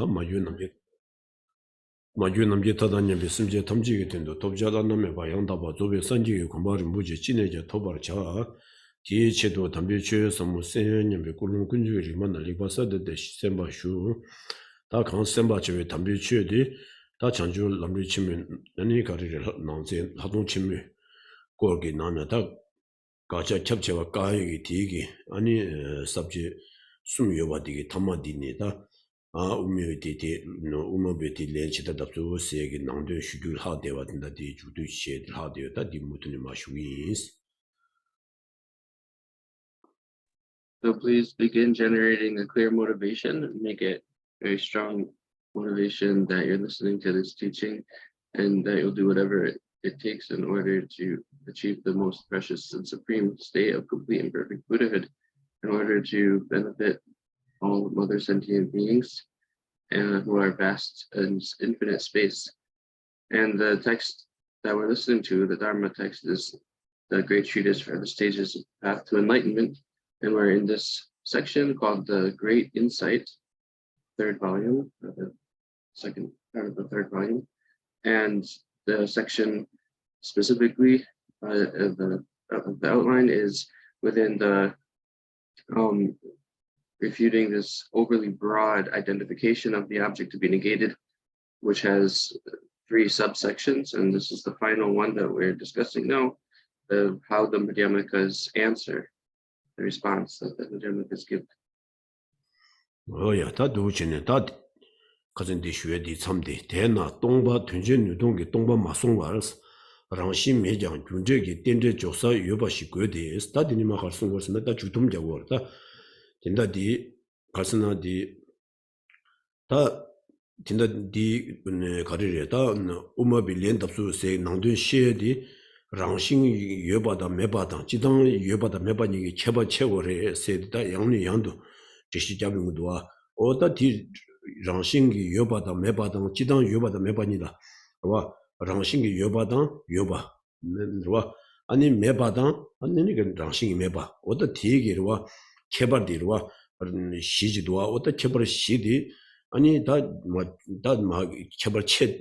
ta Maju namje tadanya besimje tamji getendo topjada name ba yangda ba zobe sanji kumbari muje chineje tobar cha ti chedo tambe che samu senyembe kulun kunju riman liba sade de semba shu ta kan semba che tambe che de ta chanju lamri chimen nani karire nangze hadong chimme korgi nana ta gacha chapchewa kayi tigi ani sabje sumyo ba digi tamadini ta umyöti no umobeti lenchita dapso segi nangdo shudul hadewa da di judu shed hadewa da di mutuni mashwins. So please begin generating a clear motivation, make it very strong motivation that you're listening to this teaching and that you'll do whatever it takes in order to achieve the most precious and supreme state of complete and perfect Buddhahood in order to benefit all other sentient beings who are vast and infinite space. And the text that we're listening to, the Dharma text, is the great treatise for the stages of path to enlightenment. And we're in this section called the Great Insight, third volume, the second part of the third volume. And the section specifically of the outline is within the refuting this overly broad identification of the object to be negated, which has 3 subsections. And this is the final one that we're discussing now, of how the Madhyamikas answer the response that the Madhyamikas give. Oh yeah, that do chine that cousin di shue di chamde tena tongba tunjen nudong ge tongba masong wars rangxin me jang junje ge tenje josa yoba shi gwe de stadi ni ma khalsung wars na da jutum ja wor da tinda di kasna di ta tinda di karire ta uma bi len dapsu se nangdun she di rangxin yoba da meba da jidang yoba da meba ni ge cheba chewore se da yangni yangdu Geshe jabing doa oda di rangxingi yobada mebadang jidang yobada mebanida wa rangxingi yobadang yoba wa ani mebadang ani ni rangxingi meba oda tiegi wa kebardi wa shiji doa oda kebar shidi ani da ma kebar che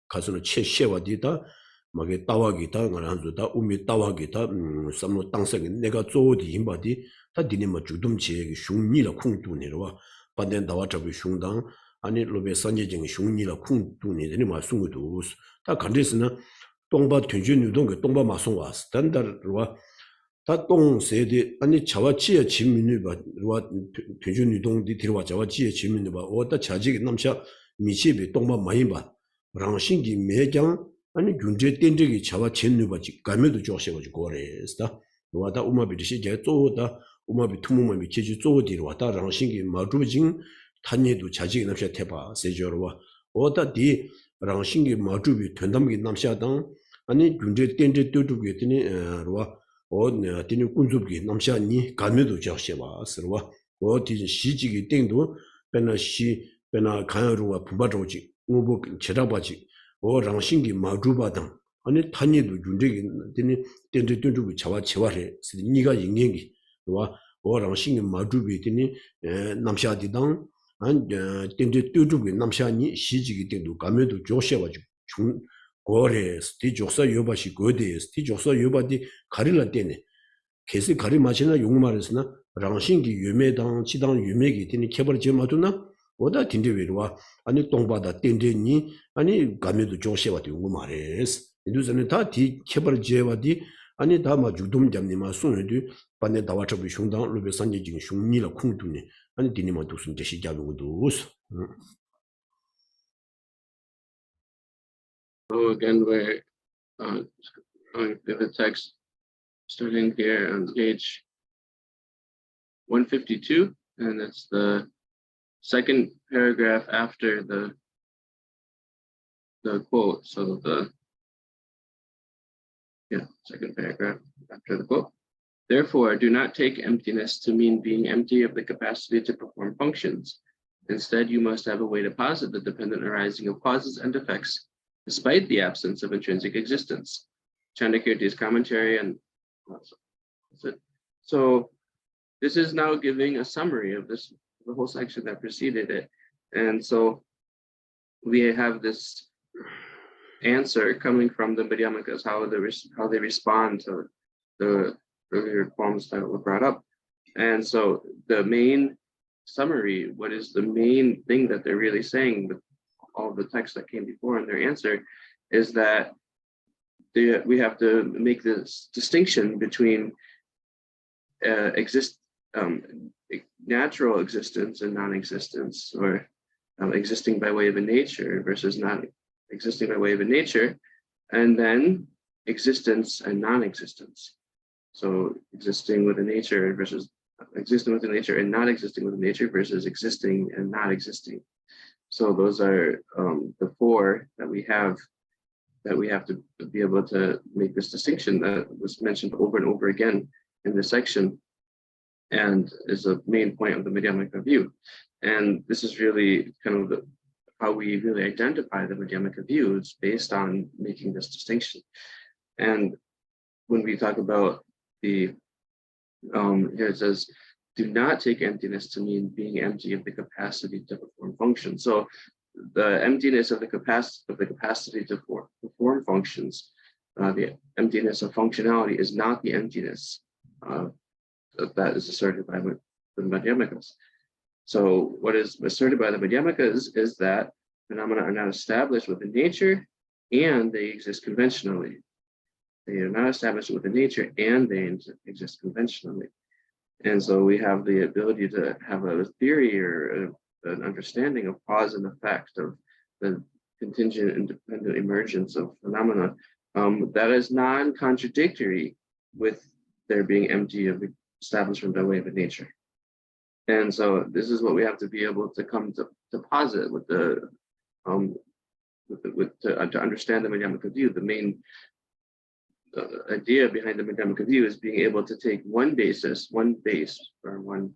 kasuna che shewadi da mage tawagi da ngaranzu da umi tawagi da samno tangsagi 내가 조디 임바디 다 디네마 주dum치 슝니라 쿵투네와 반덴 다와차비 슝당 아니 로베 산제징 슝니라 쿵투네 데니마 숭구도 다 간데스나 동바 튼준 유동게 동바 마송와 스탠다르와 다 동세데 아니 자와치의 지민이 바와 튼준 유동디 들어와 자와치의 지민이 바 오다 자직 남샤 미치비 동바 마이바 랑신기 매장 아니 군제 땡적이 자와 첸누바지 가면도 조셔가지고 고래스다 와다 우마비르시 제 쪼다 우마비 투무마비 제주 쪼디로 왔다 랑신기 마주징 탄예도 자직이 남샤 태바 세저로와 오다디 랑신기 마주비 된담기 남샤당 아니 군제 땡제 뚜두게 되니 로와 오네 되니 군주비 남샤니 가면도 조셔와 서와 오디 시직이 땡도 베나시 베나 가야로와 부바조지 우보 제라바지 오 랑신기 마주바당 아니 탄예도 준적이 되니 땡제 뚜두고 자와 제와래 니가 인행기 와 오랑신기 마주비 되니 남샤디당 안 땡제 뚜두고 남샤니 시직이 땡도 가면도 조셔가지고 중 고래 스티 조사 요바시 고데 스티 조사 요바디 가릴라 때네 계속 가리 마시나 용말에서나 랑신기 유매당 지당 유매기 되니 개벌지 마두나 오다 딘데위로와 아니 동바다 땡데니 아니 가면도 조셔와디 용말에스 이두서는 다디 개벌지와디 아니 다마 주돔 잡니마 손에도 반에 다와처비 슝당 루베 산지징 슝니라 쿵두니 아니 디니마 두슨 제시 잡고도 So again, we're going through the text, starting here on page 152, and it's the second paragraph after the quote. So second paragraph after the quote. Therefore, do not take emptiness to mean being empty of the capacity to perform functions. Instead, you must have a way to posit the dependent arising of causes and effects, despite the absence of intrinsic existence. Chandakirti's commentary, and that's it. So this is now giving a summary of the whole section that preceded it. And so we have this answer coming from the Madhyamakas, how they respond to the earlier poems that were brought up. And so the main summary, what is the main thing that they're really saying with all the texts that came before in their answer, is that we have to make this distinction between natural existence and non-existence, or existing by way of a nature versus not existing by way of a nature, and then existence and non-existence. So existing with a nature versus existing with a nature and not existing with a nature versus existing and not existing. So those are the four that we have to be able to make this distinction that was mentioned over and over again in this section, and is a main point of the Madhyamaka view. And this is really kind of how we really identify the Madhyamaka view. It's based on making this distinction. And when we talk about the, here it says, do not take emptiness to mean being empty of the capacity to perform function. So the emptiness of the capacity to perform functions, the emptiness of functionality is not the emptiness that is asserted by the Madhyamakas. So what is asserted by the Madhyamakas is that phenomena are not established within nature and they exist conventionally. They are not established within nature and they exist conventionally. And so we have the ability to have a theory or an understanding of cause and effect, of the contingent independent emergence of phenomena that is non-contradictory with their being empty of establishment by way of a nature. And so this is what we have to be able to come to posit with to understand the Madhyamaka view. The main idea behind the Madhyamaka view is being able to take one base, or one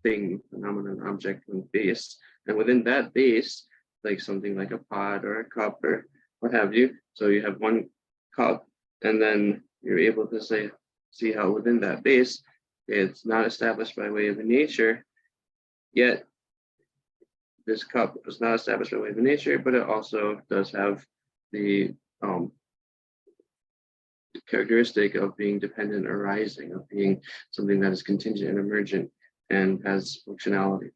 thing, phenomenon, object, one base, and within that base, like something like a pot or a cup or what have you. So you have one cup, and then you're able to see how within that base, it's not established by way of a nature, yet this cup is not established by way of a nature, but it also does have the characteristic of being dependent or rising, of being something that is contingent and emergent and has functionality.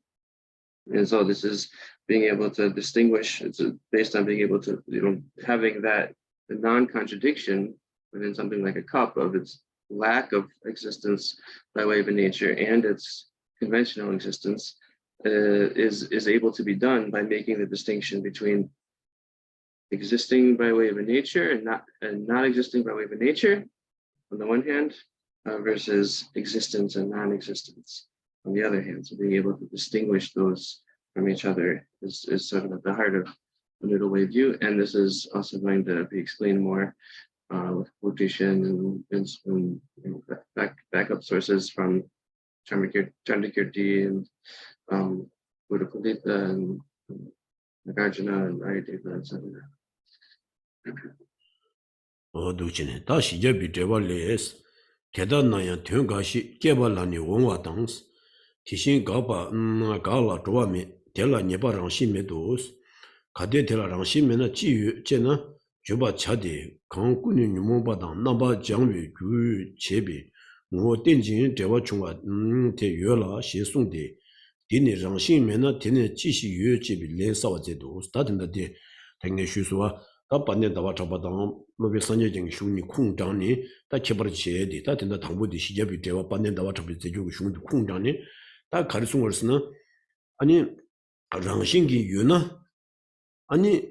And so this is being able to distinguish, it's based on being able to, having that the non-contradiction within something like a cup of its lack of existence by way of a nature and its conventional existence is able to be done by making the distinction between existing by way of a nature and not existing by way of a nature on the one hand, versus existence and non-existence on the other hand. So being able to distinguish those from each other is sort of at the heart of the middle way view. And this is also going to be explained more with quotation and some backup sources from Chandrakirti and Buddha Pulita and Nagarjuna and Ayadeva, etc. 도치네 다시 제비 제발레스 대단나야 된가시 개발라니 원화당스 티신 가바 가라 조아미 델라 니바랑 심메도스 가데 델라랑 심메나 지유 제나 주바 차데 강군이 유모바당 나바 장위 주 제비 뭐 땡진 대화 중화 대여라 시송데 디니 랑심메나 디니 지시 유제비 레사와제도 스타든데 당내 쉬수와 다 반년다와 잡아당 로비 선제적 흉이 쿵장니 다 개발치에디 다 된다 당부디 시제비 대와 반년다와 잡을 제주고 흉이 쿵장니 다 가르송을스나 아니 랑신기 유나 아니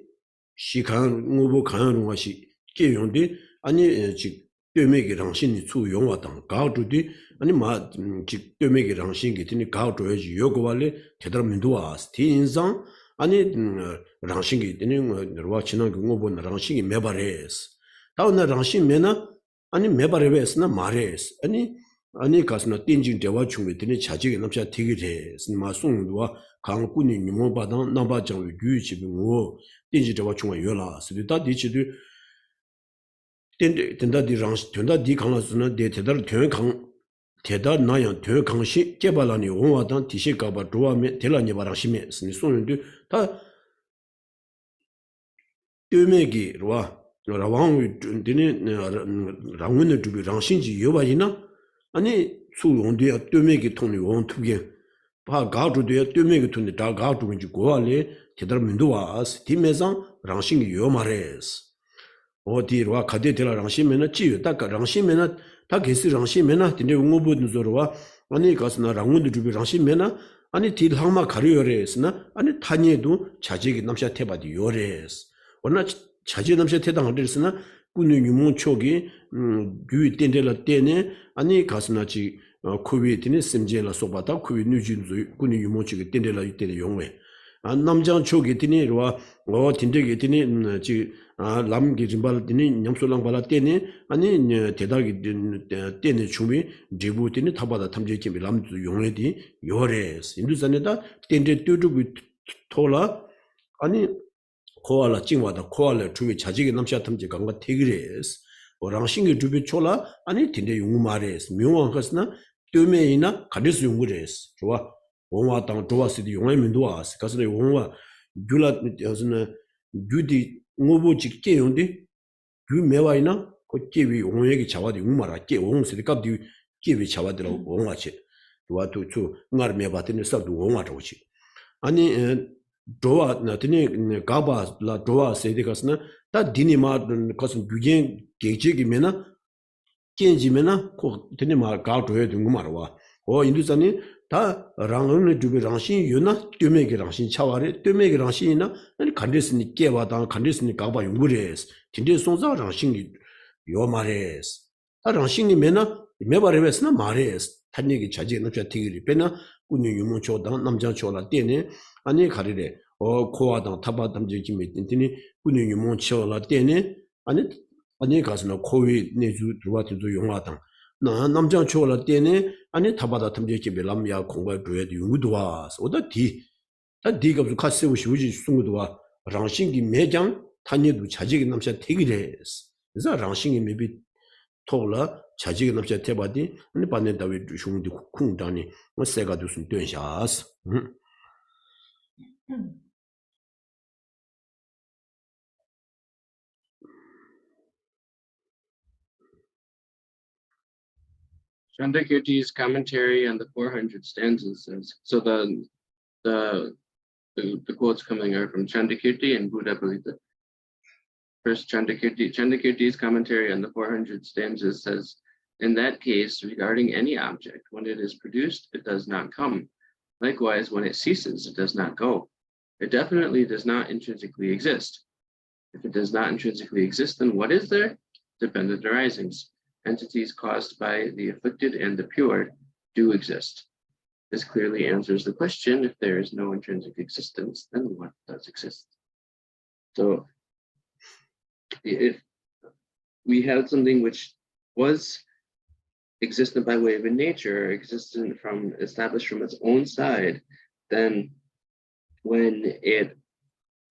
시간 오보 가능하시 개용데 아니 지对面给 랑신이 추용화당 가우두디 아니 지对面给 랑신기 드니 가우도야지 요거발레 대다민도와 스티인상 아니 랑싱이 되는 거와 지난 거 보는 랑싱이 매바레스 다운나 랑싱 매나 아니 매바레베스나 마레스 아니 가스나 띵진 대화 중에 되는 자직이 남자 되게레스 마송도와 강군이 니모바당 나바장 유지비 뭐 띵지 대화 중에 요라 스비다 디치도 된다디 랑스 된다디 강라스나 데테달 되강 Teda nayan tyo kangshi kebalani onwadan tishi kaba duwa me tela nyebarang shime sini sonyo ta tyo rwa rawang dini rangwen dhubi rangshinji yobayina ani su yongdu ya tyo tongni wong tugen pa gaadu ya tyo tongni da gaadu wenji gowa le tedar minduwa as di mezang rangshingi yomares 어디 와 가데텔라 랑시메나 지유 딱 랑시메나 다 게스 랑시메나 근데 응오부는 저와 아니 가스나 랑문도 주비 랑시메나 아니 딜 항마 가려요레스나 아니 타니에도 자직이 남샤 테바디 요레스 원나 자직 남샤 테당 어디스나 꾸는 유문 초기 규 땡델라 때네 아니 가스나 지 코비티니 심제라 소바다 코비 뉴진즈 꾸는 유문 초기 땡델라 이때의 용외 안 남장 초기 티니와 딘데게 티니 지 람기 짐발 티니 냠솔랑 발라 때니 아니 대다기 때니 주미 제부티니 타바다 탐제기 람도 용해디 요레스 인두산에다 땡데 뚜두고 토라 아니 코알라 찡와다 코알라 주미 자직이 남샤 탐제 강가 테그레스 오랑싱기 주비 초라 아니 딘데 용마레스 명왕 것나 뚤메이나 가디스 용구레스 좋아 원화 땅 좋았으디 용해민도 와스 가서 원화 귤라 여스나 귤디 ngobo chikke yonde gu mewaina ko kewi ongye기 잡아디 umara ke ong스리 갑디 kewi 잡아들어 ong아치 도와도 주 ngar me바드니 sab도 ong아도치 아니 도와 나더니 가바 라 도와 세디가스나 다 디니마 거슨 규겐 계지기면은 겐지면은 코 드니마 가도에 둥구마와 인두산이 다 랑은 주비 랑신 유나 뚤메기 랑신 차와레 뚤메기 랑신이나 아니 간데스니 깨와다 간데스니 가바 용구레스 딘데 송자 랑신이 요마레스 아 랑신이 메나 메바레베스나 마레스 탄얘기 자지 넘자 티기리 베나 꾸니 유문초다 남자 초라 때네 아니 가리레 코와다 타바담지 김이 딘티니 꾸니 유문초라 때네 아니 가스나 코위 내주 들어와도 용하다 나 남자 초라 때네 아니 타바다 탐제기 람야 공부할 줘야 용도 와 오다 디가 카세우 쉬우지 숨도 와 랑싱기 매장 탄예도 자직이 남자 되기래스 그래서 랑싱이 매비 토라 자직이 남자 대바디 아니 반내 다위 슝디 쿵다니 뭐 세가 두순 된샤스 Chandrakirti's commentary on the 400 stanzas says, so the quotes coming are from Chandrakirti and Buddha Palita. First, Chandrakirti's commentary on the 400 stanzas says, in that case, regarding any object, when it is produced, it does not come. Likewise, when it ceases, it does not go. It definitely does not intrinsically exist. If it does not intrinsically exist, then what is there? Dependent arisings. Entities caused by the afflicted and the pure do exist. This clearly answers the question, if there is no intrinsic existence, then what does exist? So if we have something which was existent by way of a nature, established from its own side, then when it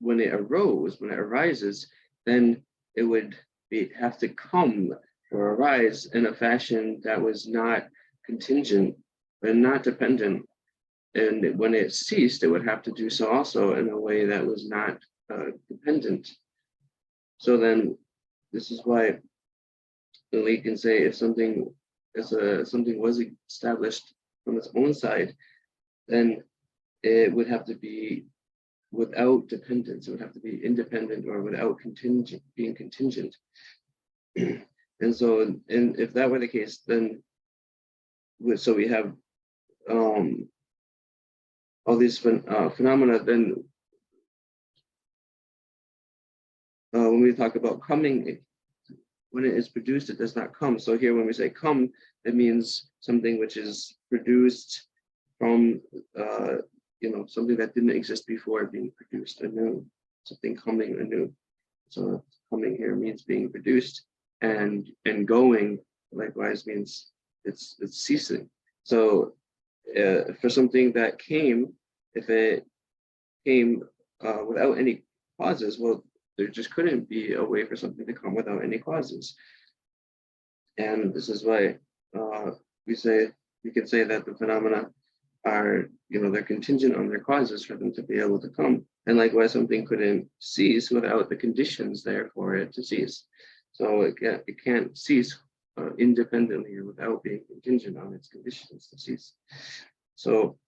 arises, then it would have to come or arise in a fashion that was not contingent and not dependent. And when it ceased, it would have to do so also in a way that was not dependent. So then this is why we can say if something was established from its own side, then it would have to be without dependence. It would have to be independent or without being contingent. And so, and if that were the case, then we have all these phenomena. Then when we talk about coming, when it is produced, it does not come. So here, when we say come, it means something which is produced from something that didn't exist before being produced anew, something coming anew. So coming here means being produced. And going likewise means it's ceasing. So for something that came, if it came without any causes, well, there just couldn't be a way for something to come without any causes. And this is why we can say that the phenomena are, they're contingent on their causes for them to be able to come. And likewise, something couldn't cease without the conditions there for it to cease. So it can't cease independently or without being contingent on its conditions to cease. So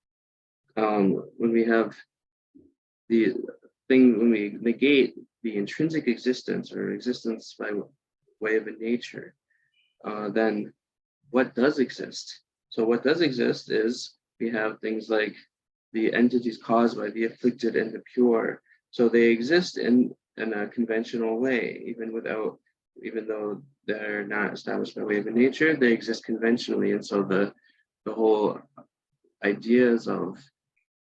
when we have when we negate the intrinsic existence or existence by way of a nature, then what does exist? So what does exist is we have things like the entities caused by the afflicted and the pure. So they exist in a conventional way, even though they're not established by way of a nature, they exist conventionally. And so the whole ideas of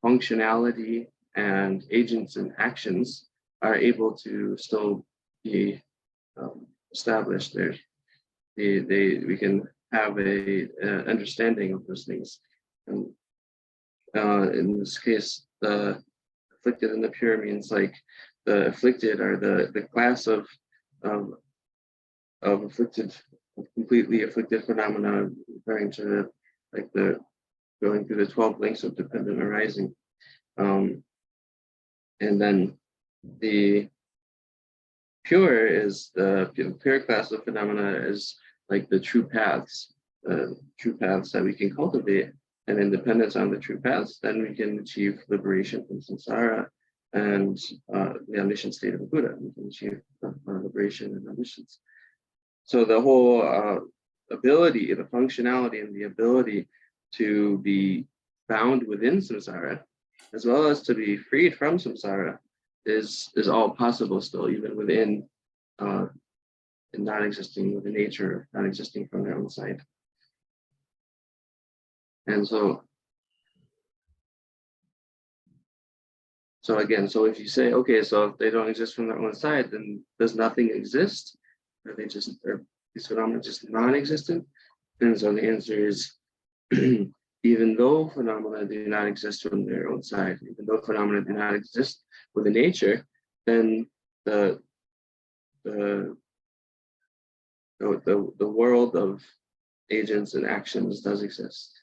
functionality and agents and actions are able to still be established there. We can have a understanding of those things. And in this case, the afflicted and the pure means like the afflicted are the class of afflicted, completely afflicted phenomena, referring to like the going through the 12 links of dependent arising. And then the pure is the pure class of phenomena is like the true paths that we can cultivate, and independence on the true paths, then we can achieve liberation from samsara and the omniscient state of the Buddha. We can achieve liberation and omniscience. So the whole ability, the functionality, and the ability to be bound within samsara, as well as to be freed from samsara, is all possible still, even within non-existing with the nature, non-existing from their own side. And so again, so if you say, okay, so if they don't exist from their own side, then does nothing exist? Are these phenomena just non-existent? And so the answer is, even though phenomena do not exist from their own side, even though phenomena do not exist with the nature, then the world of agents and actions does exist.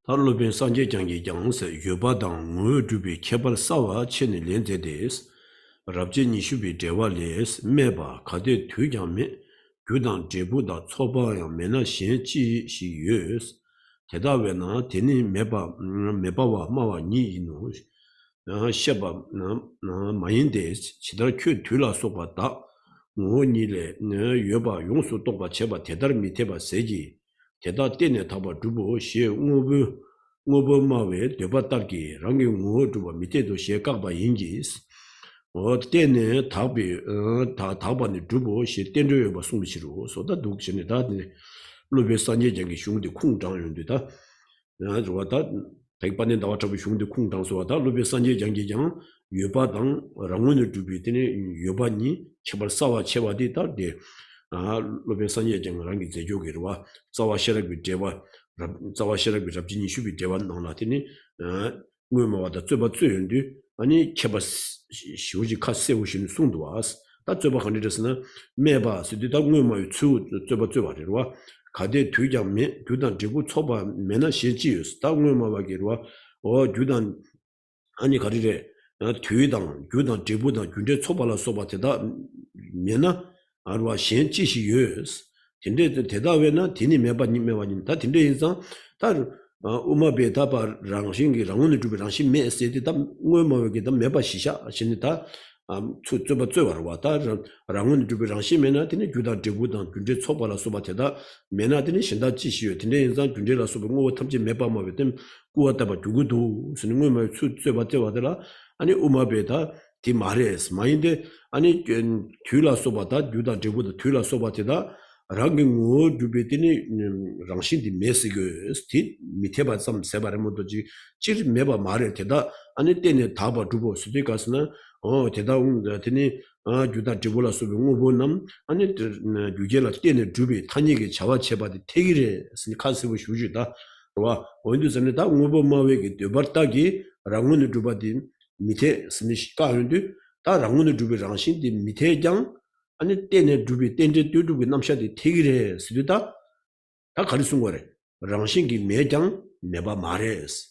Tarlubin Sanje Jangi Jangs, Yubadang, Mu Dubi, Kebal Sawa, Chen Lenze Des, Rabji Nishubi Dewa Les, Meba, Kade Tujami, Gudan Jebuda, Soba, Mena Shen Chi, Shi Yus, Tedawena, Teni Meba, Mebawa, Mawa Ni Inu, Sheba, Mayindes, Chidar Q Tula Soba Da, Mu Nile, Yuba, Yonsu Toba Cheba, Tedar Miteba Seji, Teda Tene Taba Dubo, She Ubu Mawe, Deba Tarki, Rangi Mu Duba Mitedo She Kaba Ingis, or Tene Tabi, Tabani Dubo, She Tendo Yoba Sumishiru, so that Duxin that Lube Sanje Jangi Shung de Kung Tang Yundita, Rota, take Panin Dawachabi Shung de Kung Tang Soda, Lube Sanje Jangi Yang, Yoba Dang, Rangun Dubitini, Yobani, Chebal Sawa Cheva Dita, de Lube Sanje Jang Rangi Zejogirwa, Sawa Sherak Dewa, Sawa Sherak Rabjini Shubi Dewa Nanatini, Mumawada Zuba Zundu, Ani Kebas Shuji Kasewushin Sunduas, that Zuba Handresna, Meba, Sudita Muma Zuba Zuba, Kade Tujam Me, Judan Jibu Toba, Mena Shejius, Taguma Wagirwa, or Judan Ani Karire, Tuidang, Judan Jibuda, Junde Tobala Sobateda, Mena, Arwa Shen Chishi Yus, Tinde Tedawena, Tini Meba Nimewanin, that in the instant, that Umabe Taba Rangshingi, Rangun to be Ranshi Me City, Uma get the Meba Shisha, Shinita, Tuba Tuarwata, Rangun to be Ranshi Mena, Tini Juda Jibudan, Junde Tobala Sobateda, Mena Tini Shinda Chishi, Tine instant, Jundela Subu, Tamji Meba with them, Guataba Tugudu, Sinuma Tuba Tewadela, and Umabeta. Timares, Minde, Ani Tula Sobata, Juda Jebu, Tula Sobatida, Ranging wood, Dubitini, Rangshin di Messigo, Stit, Miteba some Sebaramotoji, Chir Meba Mare Teda, Anitene Taba Dubo, Sudicasna, oh Teda Tini, Juda Jebula Subunam, Anit Jugela Tene Dubi, Tanigi Chava Cheba, the Tegre, Snikasibu Shujida, or Windus and the Ubo Mawig, Dubartagi, Rangun Dubadin. 밑에 스니시가 하는데 다 랑문을 주베 장신 디 밑에 장 아니 때네 두비 땡제 두비 남샤디 티기레 스리다 다 가르친 거래 랑신기 매장 매바 말해스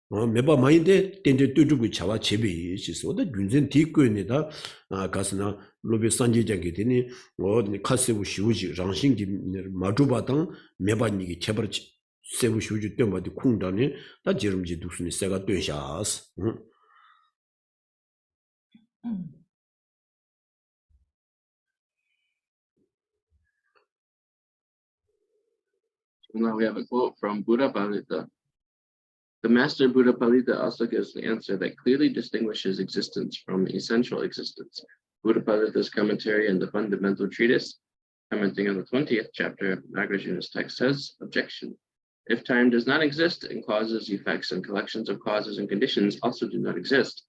매바 마인데 땡제 두비 차와 제비 있어도 윤전 뒤거니다 가스나 로비 산지장게 되니 카세부 시우지 랑신기 마주바당 매바니기 제벌 세부 시우지 때마다 쿵다니 다 지름지 두스니 세가 되샤스 Now we have a quote from Buddha Palita. The master Buddha Palita also gives the answer that clearly distinguishes existence from essential existence. Buddha Palita's commentary in the fundamental treatise, commenting on the 20th chapter of Nagarjuna's text, says, objection. If time does not exist and causes, effects, and collections of causes and conditions also do not exist,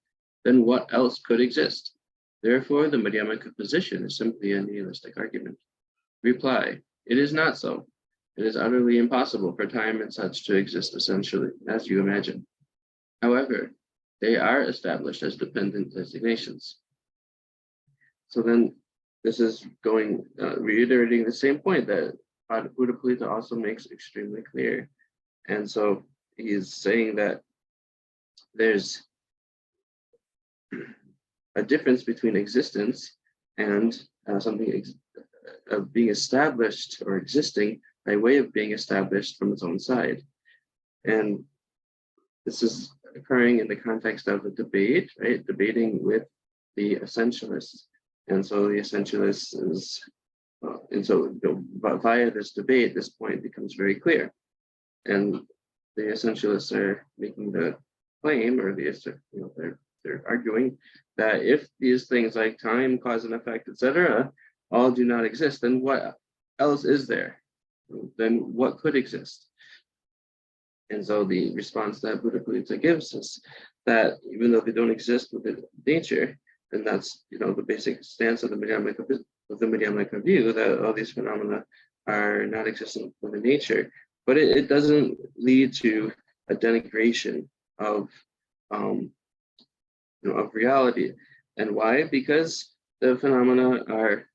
then what else could exist? Therefore, the Madhyamaka position is simply a nihilistic argument. Reply, it is not so. It is utterly impossible for time and such to exist essentially, as you imagine. However, they are established as dependent designations. So then this is going, reiterating the same point that Buddha Palita also makes extremely clear. And so he's saying that there's a difference between existence and something being established or existing by way of being established from its own side. And this is occurring in the context of a debate, right? Debating with the essentialists. And so the essentialists is, and so via this debate, this point becomes very clear. And the essentialists are making the claim, or they're arguing that if these things like time, cause and effect, etc., all do not exist, then what else is there? Then what could exist? And so the response that Buddha Palita gives is that even though they don't exist within nature, and that's the basic stance of the Madhyamaka view, that all these phenomena are not existent within nature, but it doesn't lead to a denigration of of reality. And why? Because the phenomena are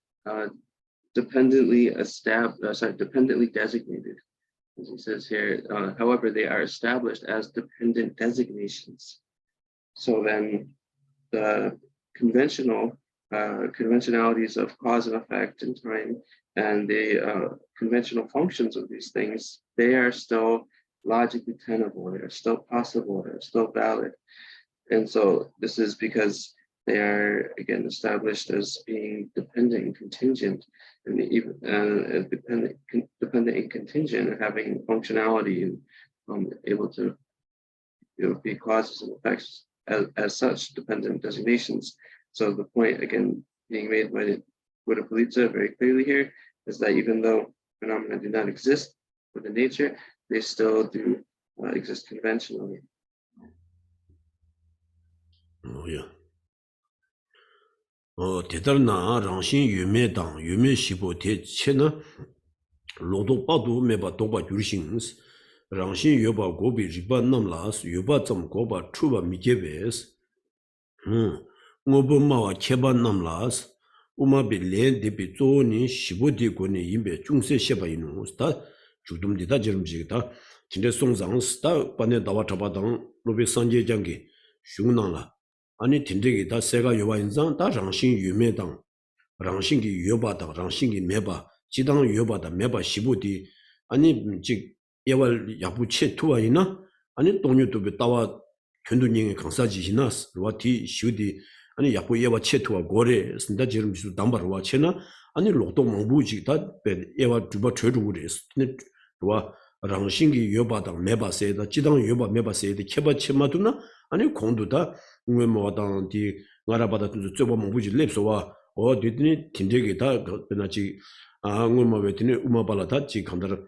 dependently designated. As he says here, however, they are established as dependent designations. So then the conventionalities of cause and effect and time and the conventional functions of these things, they are still logically tenable, they're still possible, they're still valid. And so this is because they are, again, established as being dependent and contingent, and even dependent and contingent, and having functionality and able to be causes and effects as such dependent designations. So the point, again, being made by Buddha Palita very clearly here is that even though phenomena do not exist within nature, they still do exist conventionally. Oh yeah. 대달나 랑신 유메당 유메 시보 대체나 로도 빠도 메바 도바 유르싱스 랑신 요바 고비 리바 남라스 요바 좀 고바 추바 미게베스 ngobomawa cheba namlas umabe len debi zoni shibo de gone yimbe chungse sheba inu sta judum de da jerumji da tinde songzang sta bane dawa chaba dang lobe sanje jange shungnangla 아니 딘데기 다 세가 요바 인상 다 랑신 유메 당 랑신기 요바 당 랑신기 메바 지당 요바다 메바 시부디 아니 즉 예월 야부체 투아이나 아니 동료도 따와 견도닝의 강사지시나스 로티 슈디 아니 야부 예와 체투와 고레 쓴다 지름 비수 담바로와 체나 아니 로도 몽부지 다 예와 두바 최주고레스 근데 로와 랑신기 요바당 메바세다 지당 요바 메바세다 케바 체마두나 아니 공도다 우메모당 디 나라바다 좀 몽부지 랩소와 어디니 딘데게 다 그나지 응모베티니 우마발라다 지 감다르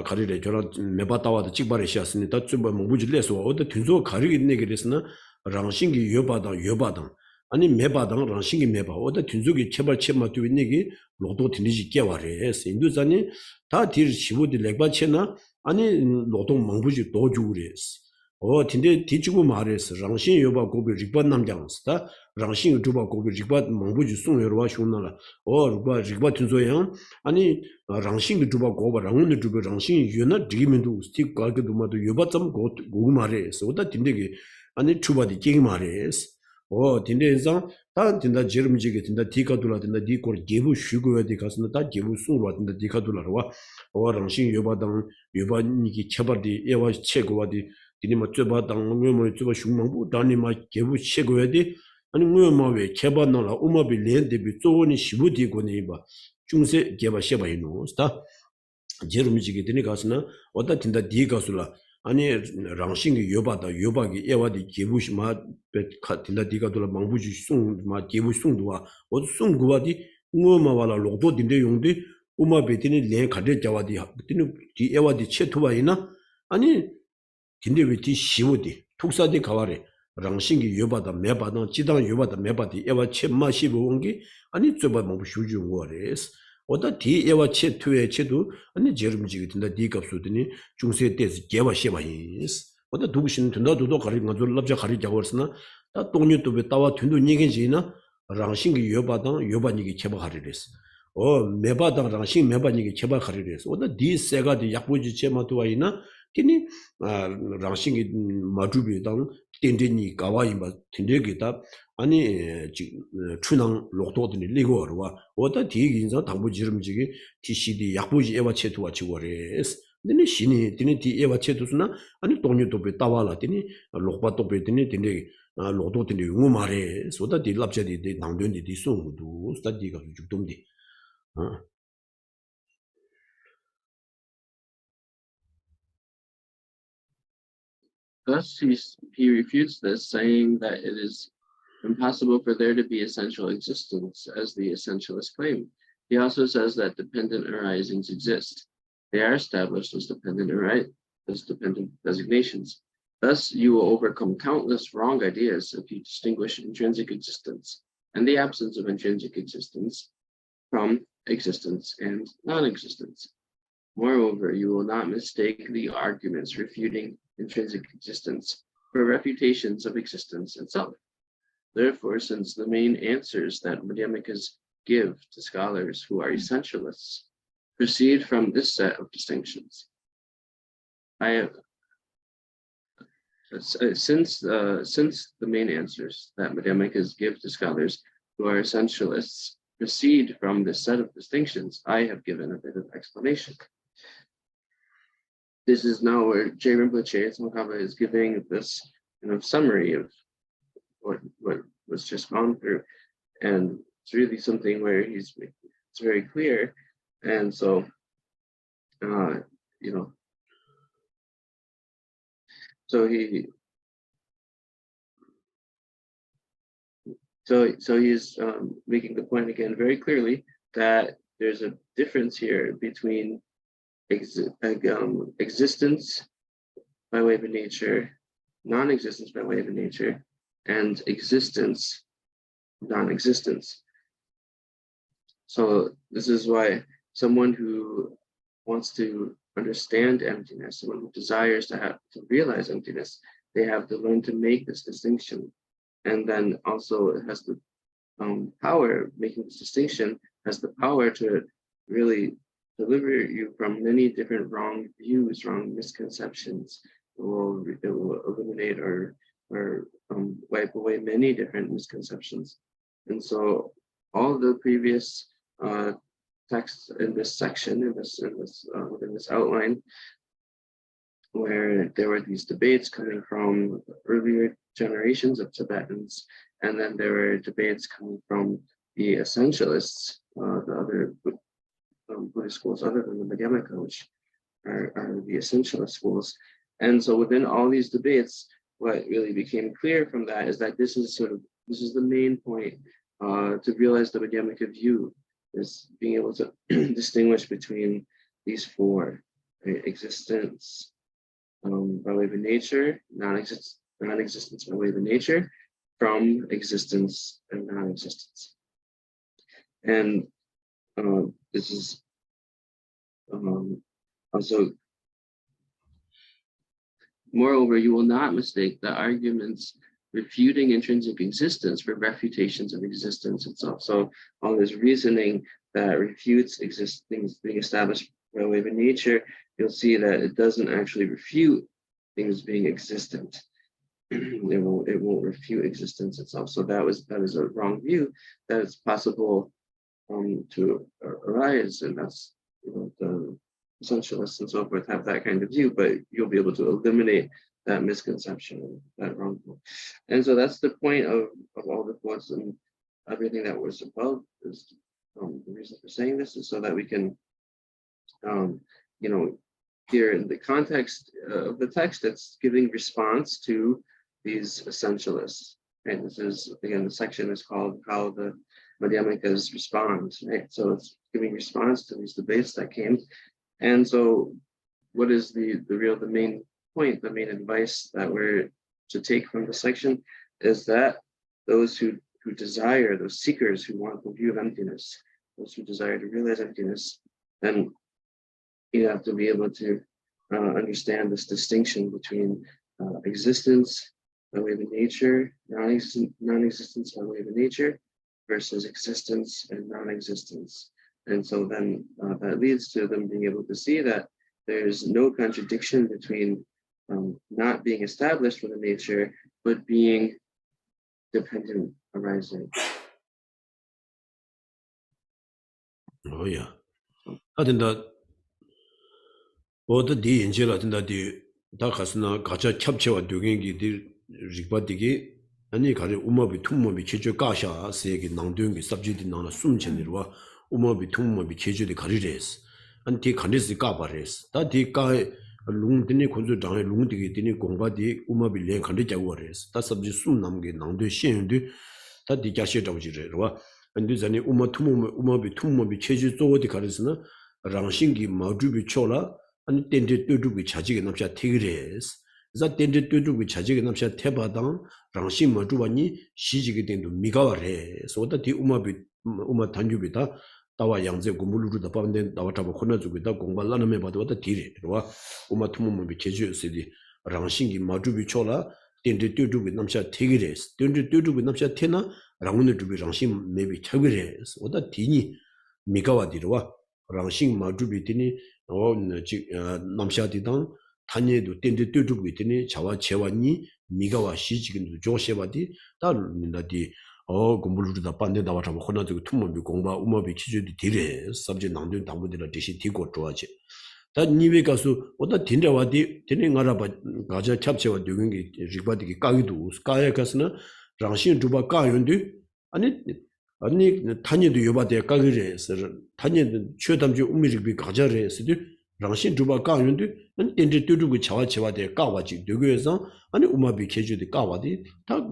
가리레 저런 메바타와도 찍바레시았으니까 좀 몽부지 랩소 어디 딘소 가리 있네 그랬으나 랑신기 요바당 아니 메바당 랑신기 메바 어디 딘소기 체발 체마도 있네기 로도 딘디지 깨와레스 인도자니 다 딜 시보디 렉바체나 아니 로동 몽부지 도주레스 근데 뒤치고 말했어. 랑신 요바 고비 리바 남장스다. 랑신 요바 고비 리바 망부지 송여와 쇼나라. 리바 리바 튼소양. 아니 랑신 요바 고바 랑은 요바 랑신 요나 디민도 스틱 가게도 마도 요바 좀 고고 말했어. 오다 딘데게 아니 추바디 king 말했어. 딘데상 다 딘다 제름지게 딘다 디카둘라 딘다 디콜 게부 슈고야 디카스나 다 게부 송로 딘다 디카둘라와 랑신 요바당 요바니기 쳬바디 에와 체고와디 디니 맞춰봐 당면 뭐 저 흉망부 단이 막 개부 치고야 돼 아니 뭐왜 개발나라 오마비 렌데비 쪼니 시부디고니 봐 중세 개발 셔봐 이노 스타 제르미지게 되니 가스나 왔다 틴다 디 가슬라 아니 랑싱이 요바다 요바기 에와디 개부시 마 틴다 디가 돌아 망부지 송마 개부 송도와 어디 송구와디 뭐마와라 로도 딘데 용디 오마베디니 레 가데 자와디 딘 디 에와디 체토바이나 아니 근데 왜디 시우디 tuk사디 가와레 랑싱기 여바다 매바다 지당 여바다 매바디 에와 쳇마 시부온기 아니 쩌바 뭐 슈주 거레스 오다 디 에와 쳇투에 쳇도 아니 제름지기 된다 디 값수드니 중세 때스 개와 셔바이스 오다 두구신 된다 도도 가리 가도 랍자 가리 자월스나 다 동료도 왜 따와 튼도 얘기지나 랑싱기 여바다 여바니기 쳇바 가리레스 매바다 랑싱 매바니기 쳇바 가리레스 오다 디 세가디 약보지 쳇마도 와이나 티니 랑싱이 마주비당 딘딘이 가와이마 딘데기다 아니 추낭 록도드니 리고르와 오다 디기 인자 당부 지름지기 티시디 약부지 에와 체투와 치고레스 근데 신이 디니 디 에와 체투스나 아니 동료도 배 따와라 디니 록바도 배 디니 딘데 록도 디니 용어 말에 소다 디 랍자디 디 당된디 디 송도 스타디가 죽dom디 Thus, he refutes this, saying that it is impossible for there to be essential existence, as the essentialists claim. He also says that dependent arisings exist. They are established as dependent designations. Thus, you will overcome countless wrong ideas if you distinguish intrinsic existence and the absence of intrinsic existence from existence and non-existence. Moreover, you will not mistake the arguments refuting intrinsic existence for refutations of existence itself. Therefore, since the main answers that Madhyamikas give to scholars who are essentialists proceed from this set of distinctions, since the main answers that Madhyamikas give to scholars who are essentialists proceed from this set of distinctions, I have given a bit of explanation. This is now where J. Rinpoche Tsongkhapa is giving this summary of what was just gone through, and it's really something where it's very clear, and so so he's making the point again very clearly that there's a difference here between existence by way of nature, non-existence by way of nature, and existence, non-existence. So this is why someone who wants to understand emptiness, someone who desires to realize emptiness, they have to learn to make this distinction. And then also it has the power, making this distinction has the power to really deliver you from many different wrong views, wrong misconceptions. It will eliminate or wipe away many different misconceptions. And so all the previous texts in this section, within this outline, where there were these debates coming from earlier generations of Tibetans, and then there were debates coming from the essentialists, the other Buddhist schools other than the Madhyamaka, which are the essentialist schools. And so within all these debates, what really became clear from that is that this is the main point to realize the Madhyamaka view, is being able to distinguish between these four: existence by way of nature, non-existence by way of nature, from existence and non-existence. And this is also Moreover, you will not mistake the arguments refuting intrinsic existence for refutations of existence itself. So all this reasoning that refutes things being established by way of nature, you'll see that it doesn't actually refute things being existent. It won't refute existence itself. So that is a wrong view that it's possible to arise, and that's the essentialists and so forth have that kind of view, but you'll be able to eliminate that misconception, that wrong view. And so that's the point of all the quotes and everything that was above. Is the reason for saying this is so that we can, here in the context of the text, it's giving response to these essentialists. Right? This is, again, the section is called How the Madhyamikas Respond. Right? So it's giving response to these debates that came. And so what is the main point, the main advice that we're to take from the section is that those who desire, those seekers who want the view of emptiness, those who desire to realize emptiness, then you have to be able to understand this distinction between existence by way of nature, non-existence by way of nature, versus existence and non-existence. And so then that leads to them being able to see that there's no contradiction between not being established with a nature, but being dependent arising. Oh yeah. 하든다 어디 인지라 된다디 다 가스나 가자 캡처와 되게기 리바디기 아니 가리 우마비 퉁모비 체조 가샤 세기 낭도용기 sabjidi 나나 숨친이와 우마비 퉁모비 체조디 가리레스 안티 간리스 까바레스 다디 까에 룽드니 콘조 장에 룽디기 디니 공바디 우마비 렌 간리 자고레스 다 sabji 숨 남게 낭도 시엔디 다디 자시 잡지레와 안디 자니 우마비 퉁모비 체조 조어디 가리스나 랑싱기 마주비 초라 아니 텐데 뚜두비 자지게 남자 티그레스 자 텐데 뚜두비 자지게 남자 태바당 랑싱 마주바니 시지게 된도 미가와레 소다디 우마 단주비다 따와 양제 고물루르다 빠는데 나와 잡아 혼나주기다 공발라나메 봐도 왔다 디레와 우마 투모모비 제주스디 랑싱기 마주비 초라 텐데 뚜두비 남자 티그레스 텐데 뚜두비 남자 테나 랑운의 두비 랑싱 메비 차그레스 오다 디니 미가와디르와 랑싱 마주비티니 남샤디당 타니에도 텐데 뚜두비티니 자와 제와니 미가와 시지긴도 조셰바디 다르는다디 공부르다 반데 나와 잡아 혼나지고 투모비 공바 우마비 치주디 디레 sabje 낭된 당부들라 디시 디고 좋아지 다 니베 가수 오다 딘데와디 디니 가라바 가자 캡체와 되는게 리바디기 까기도 까야 가스나 랑신 두바 까윤디 아니 타니도 요바데 까기레스 타니도 최담지 우미릭비 가자레스디 랑신 두바 까윤디 텐데 뚜두고 자와 제와데 까와지 되고에서 아니 우마비 계주디 까와디 다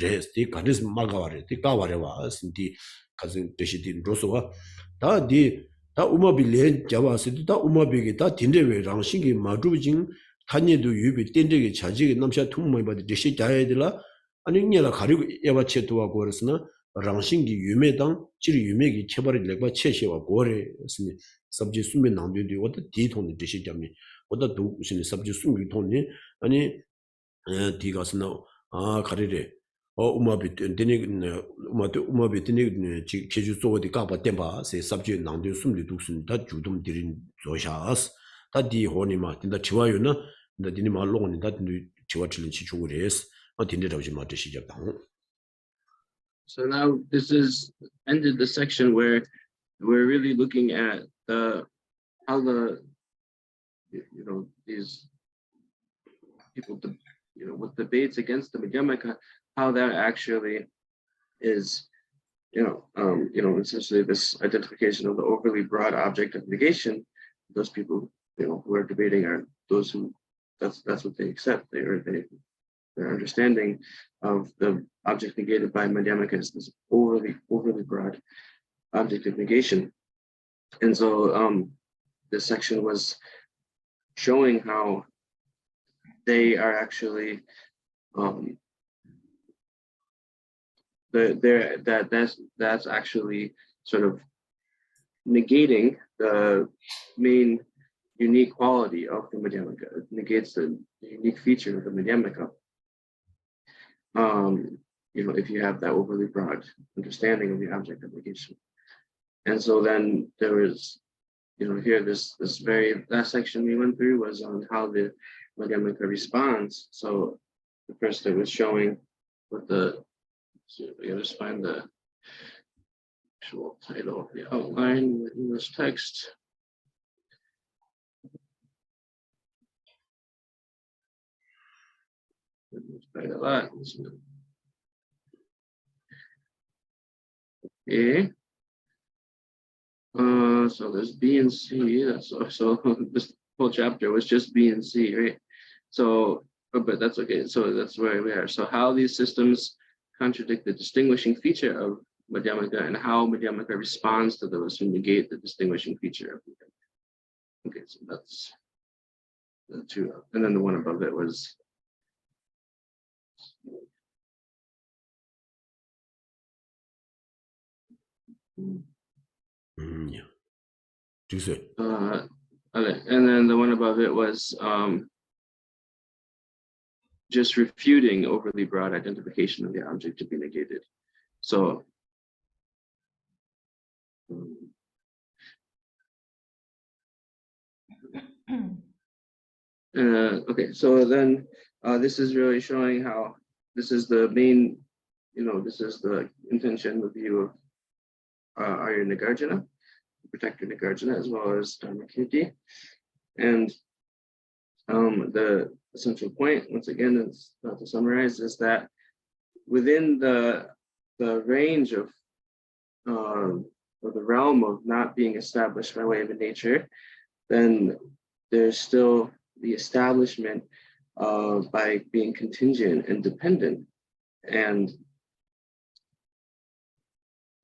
레스디 가리스 마가와레 디 까와레와 신디 가진 데시디 로소와 다 우마비 레 자와스디 다 우마비게 다 딘데웨 랑신기 마주비징 타니도 유비 텐데게 자지게 남샤 퉁모이바디 데시 자야들라 아니 녀라 가리고 에바체도와 고르스나 랑싱기 유메당 지리 유메기 체바리 레바 체시와 고레스니 sabji sumi nangdo di wata di thongni deshi jamni wata du shini sabji sumi thongni ani di gasna karire umabi tini cheju zogo di kaba tenpa se sabji nangdo sumi duksuni da judum dirin zoshas da di honi ma dinda chiwayo na dinda dini ma longni da dindu chiwa chilin chi chugu res dinda rabji ma deshi jabdang. So now this is ended the section where we're really looking at how these people with debates against the Madhyamaka, how that actually is essentially this identification of the overly broad object of negation. Those people who are debating are those who that's what they accept. Their understanding of the object negated by Madhyamaka is this overly broad object of negation. And so this section was showing how they are actually that's actually sort of negating the main unique quality of the Madhyamaka. It negates the unique feature of the Madhyamaka. If you have that overly broad understanding of the object of negation. And so then there was, here this very last section we went through was on how the Madhyamaka responds. So the first it was showing what we gotta just find the actual title of the outline in the English text. Quite a lot. Okay. So there's B and C. So this whole chapter was just B and C, right? So, but that's okay. So that's where we are. So how these systems contradict the distinguishing feature of Madhyamaka and how Madhyamaka responds to those who negate the distinguishing feature of Madhyamaka. Okay, so that's the two. And then the one above it was Yeah. Okay. And then the one above it was just refuting overly broad identification of the object to be negated. So okay, so then this is really showing how this is the main, this is the intention, the view of Arya Nagarjuna, protector Nagarjuna, as well as Dharmakirti. And the essential point, once again, is to summarize, is that within the range of or the realm of not being established by way of a nature, then there's still the establishment by being contingent and dependent, and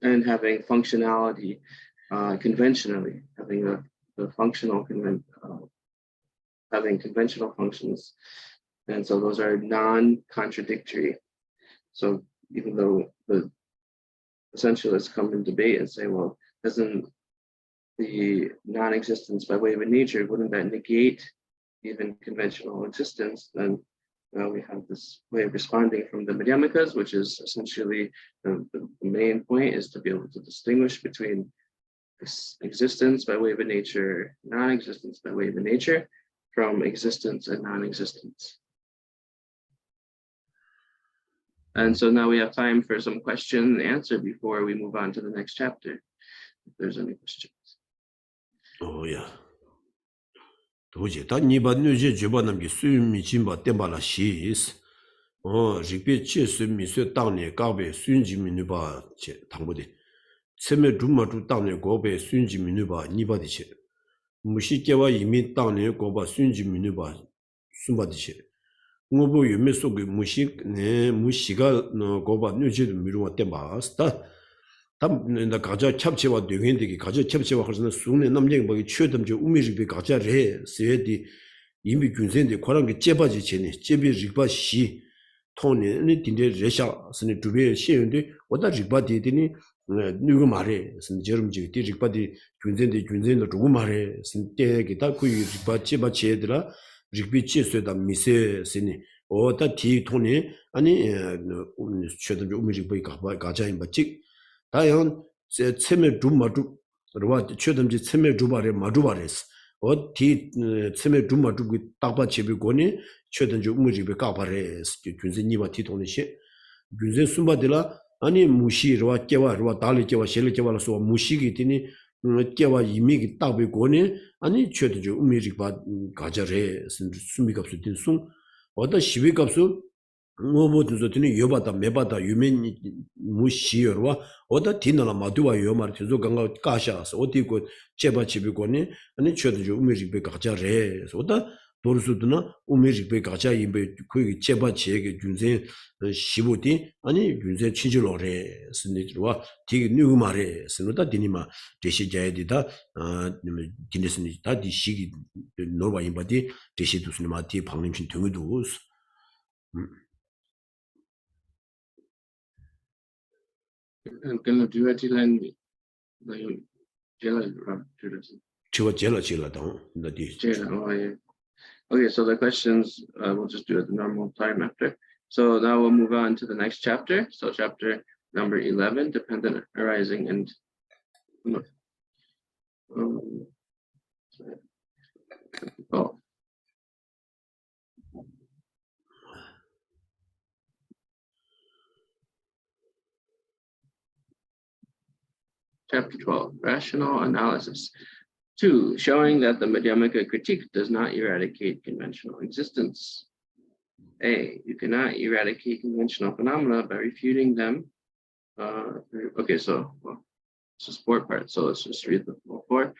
having functionality conventionally, having the functional having conventional functions. And so those are non-contradictory. So even though the essentialists come in debate and say, well, doesn't the non-existence by way of a nature, wouldn't that negate even conventional existence? Then we have this way of responding from the Madhyamakas, which is essentially the main point is to be able to distinguish between existence by way of a nature, non-existence by way of a nature, from existence and non-existence. And so now we have time for some question and answer before we move on to the next chapter, if there's any questions. Oh yeah. 도지 다 니바 뉴제 주바남기 수미 진바 템발라 시스. 리피 치스 미스 땅네 가베 순지 미누바 제 당보데. 세메 둠마주 땅네 고베 순지 미누바 니바디체. 무시께와 이미 땅네 고바 순지 미누바 순바디체. 뭐보 유메 속에 무시가 고바 뉴제도 미루와 템바스다. 담나 가자 캡체와 되겐데기 가자 캡체와 하서는 수네 남쟁 뭐기 최점지 우미리비 가자래 세디 이미 군센데 코랑게 제바지 제네 제비 리바시 통네 딘데 레샤 스네 두베 시엔데 오다 리바디디니 누구 말해 스네 저름지 디 리바디 군센데 누구 말해 스네게 다 쿠이 리바 제바 제드라 리비 제스다 미세 스네 오다 디 통네 아니 최점지 우미리비 가자인 바직 다연 체메 둠마두 로와 최점지 체메 두바레 마두바레스 어디 체메 두마두 딱바 제비고니 최점지 우무지베 까바레스 군세 니바 티토니시 군세 숨바들라 아니 무시로와 깨와로와 달리깨와 셀리깨와라서 무시기 되니 깨와 이미기 딱비고니 아니 최점지 우미지바 가자레 숨미갑수 딘숨 어디 시비갑수 뭐뭐든지 여바다 매바다 유멘 무시여와 어디 디나라 마두와 요마르 저 강가 까샤스 어디고 제바치비고니 아니 쳐도 우메지베 가자레 어디 도르수드나 우메지베 가자 임베 그 제바치에게 준세 시보디 아니 준세 친절로레 스니드와 디기 뉴마레 스노다 디니마 데시자에디다 디네스니 다디 시기 노바 임바디 데시두스니마 디 방림신 등의도스 I'm gonna do it till then. Like, chiwa jela chila dang na di. Okay, so the questions we'll just do at the normal time after. So now we'll move on to the next chapter. So chapter number 11, dependent arising and Chapter 12, rational analysis. 2, showing that the Madhyamaka critique does not eradicate conventional existence. A, you cannot eradicate conventional phenomena by refuting them. Okay, so it's a support part, so let's just read the full 4.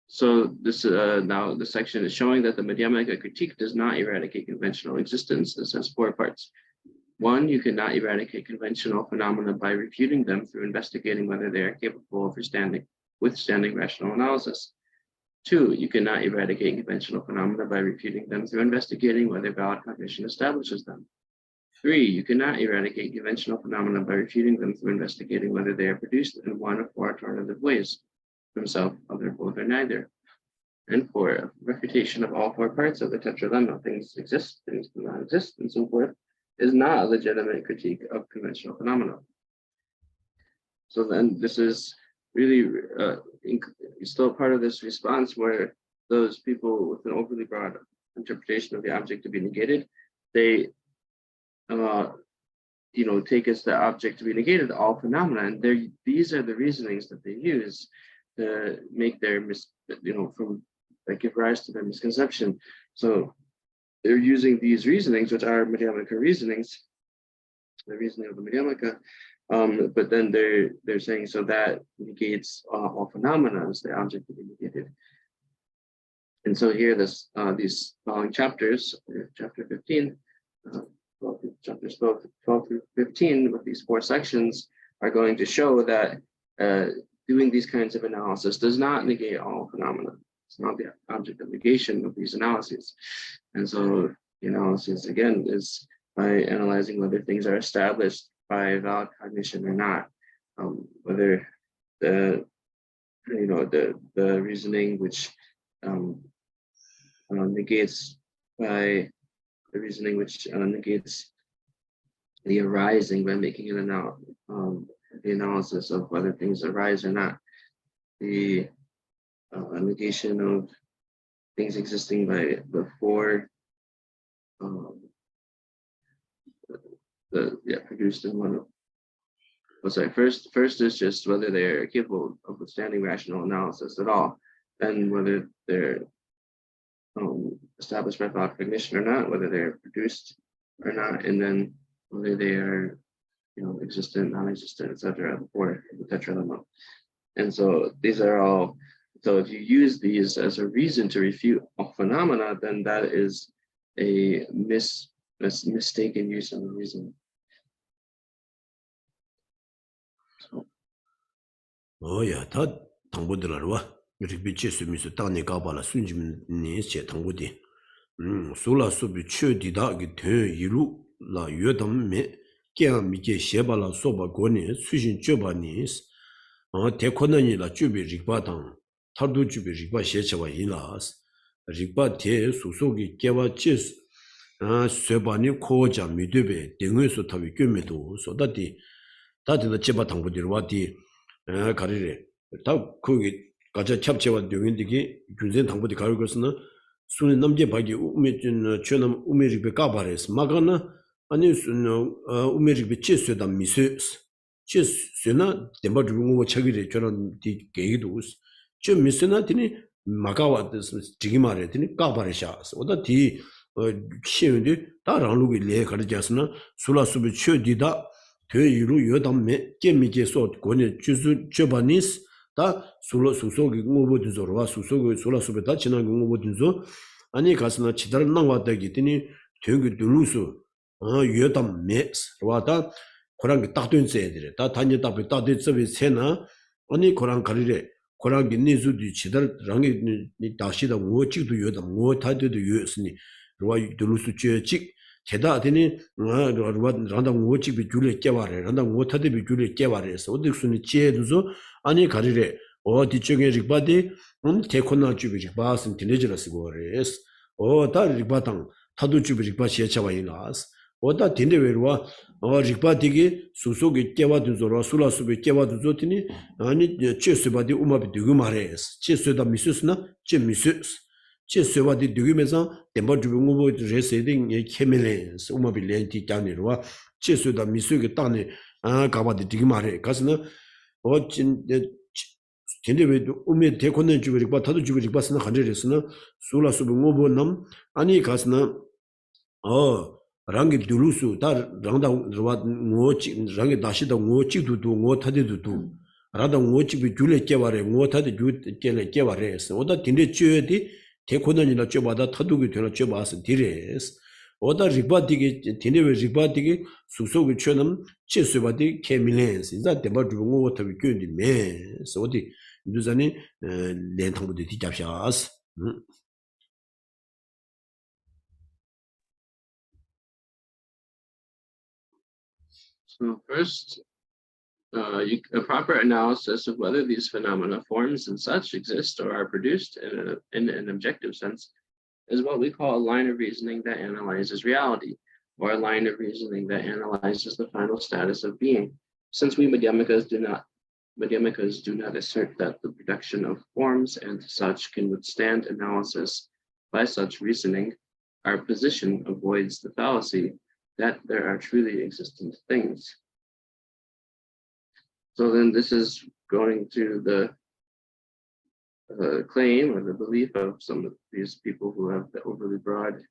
So this now the section is showing that the Madhyamaka critique does not eradicate conventional existence. This has 4 parts. 1, you cannot eradicate conventional phenomena by refuting them through investigating whether they are capable of withstanding rational analysis. 2, you cannot eradicate conventional phenomena by refuting them through investigating whether valid cognition establishes them. 3, you cannot eradicate conventional phenomena by refuting them through investigating whether they are produced in one of 4 alternative ways: himself, other, both, or neither. And 4, refutation of all 4 parts of the tetralemma, things exist, things do not exist, and so forth, is not a legitimate critique of conventional phenomena. So then this is really still part of this response where those people with an overly broad interpretation of the object to be negated, they take as the object to be negated all phenomena, and these are the reasonings that they use to make their that give rise to their misconception. So they're using these reasonings, which are Madhyamaka reasonings, the reasoning of the Madhyamaka, but then they're saying so that negates all phenomena as the object to be negated. And so here, these following chapters, chapter 15, chapters 12 through 15, with these 4 sections, are going to show that doing these kinds of analysis does not negate all phenomena. It's not the object of negation of these analyses. And so the analysis, again, is by analyzing whether things are established by valid cognition or not, whether the reasoning which negates by the reasoning which negates the arising by making the analysis of whether things arise or not, the negation of things existing by before produced in one of first is just whether they're capable of withstanding rational analysis at all, and whether they're established by valid cognition or not, whether they're produced or not, and then whether they are existent, non-existent, etc. before the tetralemma. And so these are all. So if you use these as a reason to refute all phenomena, then that is a mistaken use of the reason. Oh yeah, that 당보들라와 이렇게 제수미서 땅에 가봐라 순지민이 제 당보디. 소라 소비 최디다기 대 이루 라 여담메 깨미게 셰발라 소바 고니 수신 쩌바니스 대코너니라 주비 리바당 타도 주비 리바 셰체와 이나스 리바 대 수속이 깨와 제스 쇠바니 코자 미드베 등에서 타비 꿰메도 소다디 다들 제바 당보들 와디 가리래 다 거기 가자 찹체와 병인들이 군전 당보디 가를 것은 순이 남제 바기 우메진 최남 우메리베 까바레스 마가나 아니 우메리베 체스다 미스 체스나 데마드고 차기래 저런 디 게이도스 저 미스나 되니 마가와데스 지기 말에 되니 까바레샤스 오다 디 시운데 다랑루기 레 가르자스나 술라수비 최디다 대유로 여담메 깨미게서 고네 주수 쩌바니스 다 술로 수속이 공부든서와 수속이 술라수베다 지난 공부든서 아니 가스나 지다를 나와다기 되니 되게 둘루수 여담메 와다 고랑이 딱된세들이 다 다녀답이 따뜻섭이 세나 아니 고랑 가리래 고랑이 니수디 지달 랑이 다시다 뭐 찍도 여담 뭐 다들도 여스니 와 둘루수 쥐직 제다 되니 란당 오치비 줄에 깨와래 란당 오타데비 줄에 깨와래서 어디순이 지에도서 아니 가리래 어디 쪽에 직바디 테코나 주비 직바스 딘레지라스 고레스 오다 리바당 타도 주비 직바 시에차와이나스 오다 딘레웨르와 직바디기 수속이 깨와두조라 술라수비 깨와두조티니 아니 체스바디 우마비 두구마레스 체스다 미스스나 체미스스 체스바디 두구메자 템바주비 우모 레세딩 케멜레스 우마비 렌티 짱니르와 체스다 미스게 땅니 가바디 두구마레 가스나 어진 근데 왜 우메 대권는 주비릭 봐 다도 주비릭 봤으나 간절했으나 술라수 뭐보남 아니 가스나 랑기 두루수 다 랑다 뭐치 랑기 다시다 뭐치두두 뭐 타데두두 라다 뭐치비 줄레 깨바레 뭐 타데 주 깨레 깨바레스 오다 딘데 쥐어디 대권은이나 쥐바다 타두기 되나 쥐바스 디레스 오다 리바디기 딘데 왜 리바디기 수속이 쳐는 치수바디 케밀렌스 이자 데바 주고 뭐 타비 껴디 메스 어디 누자니 렌탕부터 뒤잡샤스 So first, a proper analysis of whether these phenomena, forms and such, exist or are produced in an objective sense is what we call a line of reasoning that analyzes reality, or a line of reasoning that analyzes the final status of being. Since we Madhyamikas do not assert that the production of forms and such can withstand analysis by such reasoning, our position avoids the fallacy that there are truly existent things. So then this is going to the claim or the belief of some of these people who have the overly broad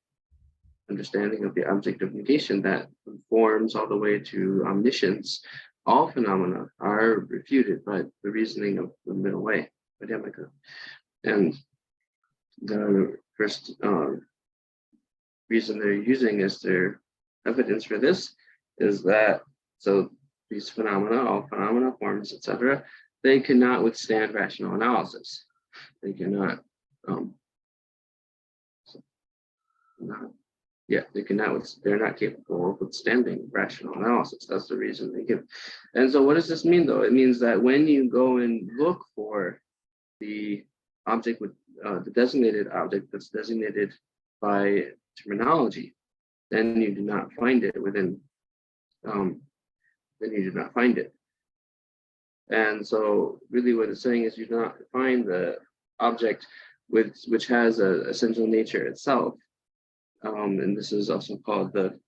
understanding of the object of negation that forms all the way to omniscience. All phenomena are refuted by the reasoning of the middle way, Madhyamika. And the first reason they're using as their evidence for this is that, so these phenomena, all phenomena, forms, etc., they cannot withstand rational analysis. They cannot, they're not capable of withstanding rational analysis. That's the reason they give. And so what does this mean though? It means that when you go and look for the object with the designated object that's designated by terminology, then you do not find it within, then you do not find it. And so really what it's saying is you do not find the object which has an essential nature itself. And this is also called the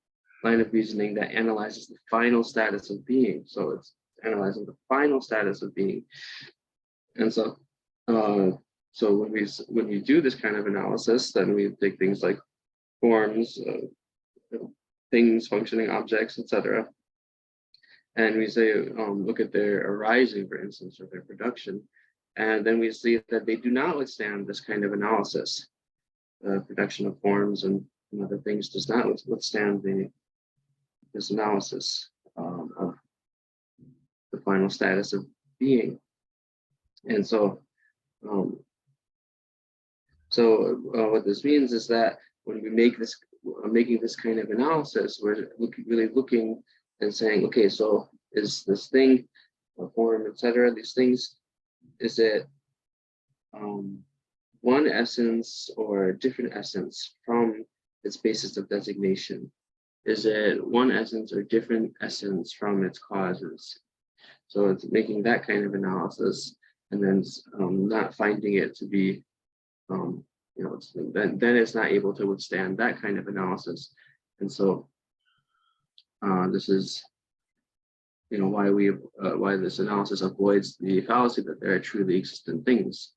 line of reasoning that analyzes the final status of being. So it's analyzing the final status of being. And so, so when we do this kind of analysis, then we take things like forms, things, functioning objects, etc. And we say, look at their arising, for instance, or their production. And then we see that they do not withstand this kind of analysis. Production of forms and other things does not withstand this analysis of the final status of being. And so, what this means is that when we make this, making this kind of analysis, we're really looking and saying, okay, so is this thing, a form, etc., these things, is it one essence or a different essence from its basis of designation? Is it one essence or different essence from its causes? So it's making that kind of analysis and then not finding it to be, then it's not able to withstand that kind of analysis. And so this is, why this analysis avoids the fallacy that there are truly existent things.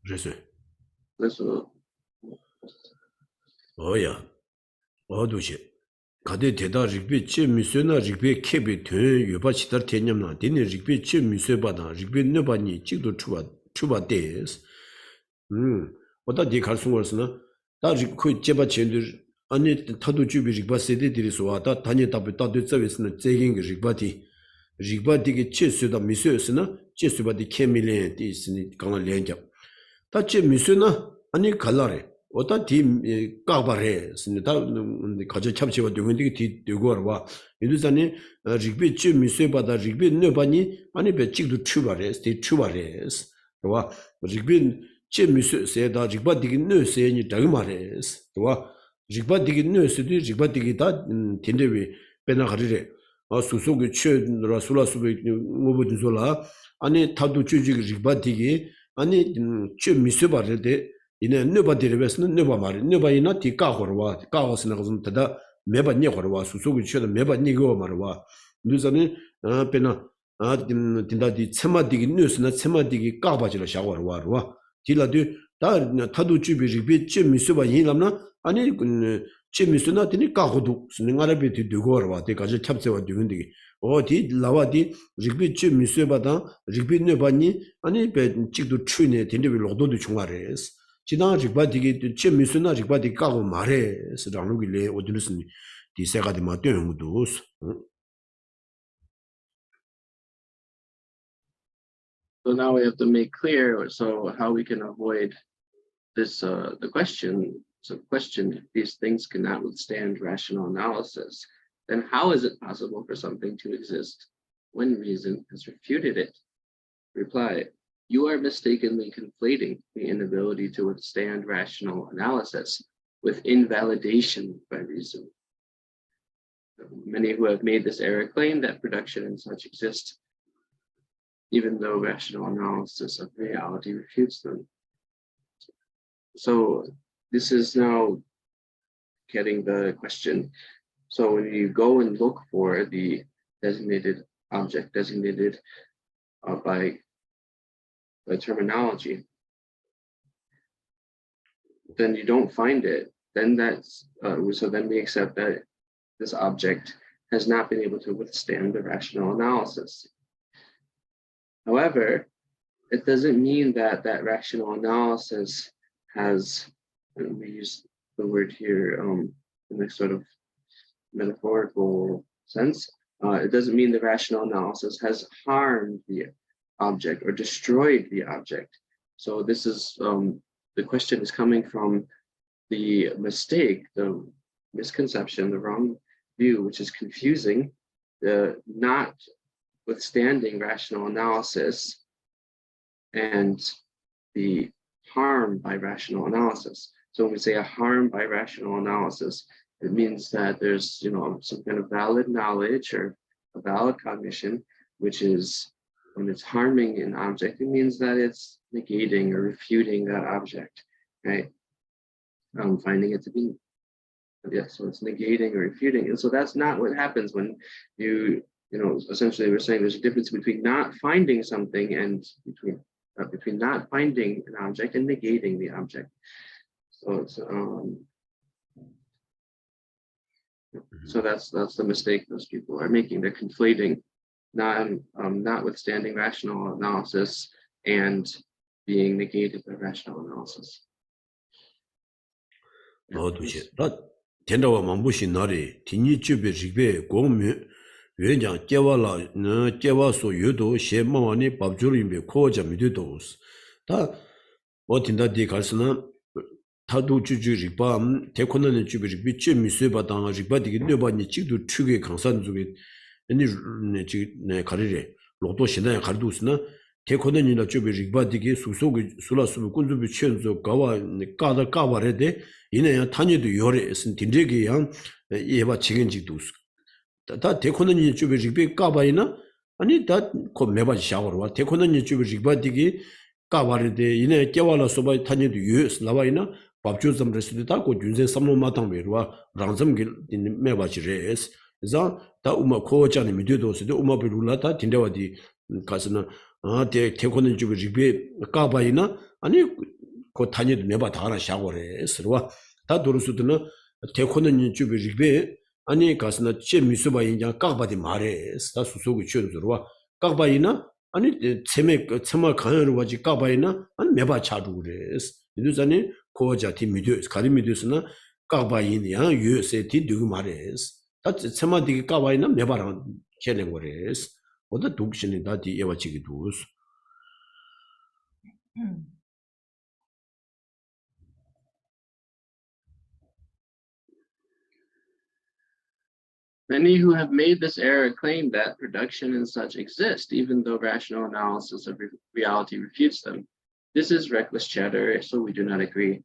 Geshe. 오야. 어두시. 가데 대다 릭비 치 미스나 릭비 케비 되 요바 치다 테냠나 데네 릭비 치 미스바다 릭비 너바니 찍도 추바데스. 오다 디 갈숭월스나 다 릭코 제바 첸들 아니 타도 주비 릭바 세데디리스 와다 다니 답이 따도 서비스는 제긴 릭바디 릭바디게 치스다 미스스나 치스바디 케밀레 디스니 강한 렌자 다치 미스나 아니 갈라레 어떤 팀 까바래 스니다 가져 참치와 되는데 뒤 되고 와 이두산이 리비 쯤 미세바다 리비 너바니 아니 배 찍도 추바래 스티 추바래스 와 리비 쯤 미세다 리바 디기 너세니 다그마래스 와 리바 디기 너세디 리바 디기다 텐데비 베나 가리래 수속의 최라 술라수베 뭐부터 졸라 아니 타도 주지 리바 디기 아니 쯤 미세바래데 이내 너바디르베스는 너바 말이 너바이나 디까고르와 까고스나 좀 다다 매바 니고르와 수수고 쳐도 매바 니고 말와 누자는 페나 딘다디 쳔마디기 뉴스나 쳔마디기 까바지로 샤고르와 딜라디 다 타도 주비리 쯤미스바 이람나 아니 쯤미스나 디니 까고도 스닝아라비 디고르와 데까지 캡세와 디근디 어디 라와디 리비 쯤미스바다 리비 너바니 아니 베 찍도 추네 딘데비 로도도 중화레스 지난 직바디기 쳔미스나 직바디 까고 말해 스랑루길래 어디르스니 디세가디 마떼용도스 So now we have to make clear so how we can avoid this the question. So question, if these things cannot withstand rational analysis, then how is it possible for something to exist when reason has refuted it? Reply, you are mistakenly conflating the inability to withstand rational analysis with invalidation by reason. Many who have made this error claim that production and such exist, even though rational analysis of reality refutes them. So this is now getting the question. So when you go and look for the designated object designated by terminology, then you don't find it. Then that's so then we accept that this object has not been able to withstand the rational analysis. However, it doesn't mean that that rational analysis has, and we use the word here in a sort of metaphorical sense, it doesn't mean the rational analysis has harmed the object or destroyed the object. So this is, the question is coming from the mistake, the misconception, the wrong view, which is confusing the not withstanding rational analysis and the harm by rational analysis. So when we say a harm by rational analysis, it means that there's, some kind of valid knowledge or a valid cognition, which is when it's harming an object, it means that it's negating or refuting that object, right? Finding it to be, so it's negating or refuting. And so that's not what happens when essentially we're saying there's a difference between not finding something and between not finding an object and negating the object. So it's so that's the mistake those people are making. They're conflating notwithstanding rational analysis and being negated by rational analysis.原讲接话了，接话所有都写慢慢的把主里面扩展没得多是，我听到的开始呢，他都就日巴，太困难的就日比这米水巴当日巴的个六巴你几度出个抗山这个，你这那卡里嘞，老多现在卡里都是呢，太困难的就日巴的个苏苏个苏拉苏工作被劝做搞哇，搞哇来的，因为他你都有嘞，是听这个样，也把钱几都是。다 대코는 유튜브 리뷰 까바이나 아니 다 매바지 샤워로 대코는 유튜브 리뷰디기 까바르데 이네 깨와라 소바이 타니도 유스 나와이나 밥주점 레스토다 고 준세 삼로 마당 메르와 랑점길 매바지 레스 그래서 다 우마 코자니 미디도스도 우마 비룰라다 딘데와디 가스나 대코는 유튜브 리뷰 까바이나 아니 고 타니도 매바 다 하나 샤워레 스르와 다 도르스드나 대코는 유튜브 리뷰 아니 가스나 제 미수바 인자 깍바디 말해 다 수속이 쳐들어와 깍바이나 아니 체마 가연을 와지 깍바이나 아니 매바 차도 그래스 이두자니 고자 팀미디오 가리 미디오스나 깍바이냐 유세티 두고 말해스 다 체마디기 깍바이나 매바랑 캐낸 거래스 어디 독신이 다디 예와치기 두스 Many who have made this error claim that production and such exist, even though rational analysis of reality refutes them. This is reckless chatter, so we do not agree.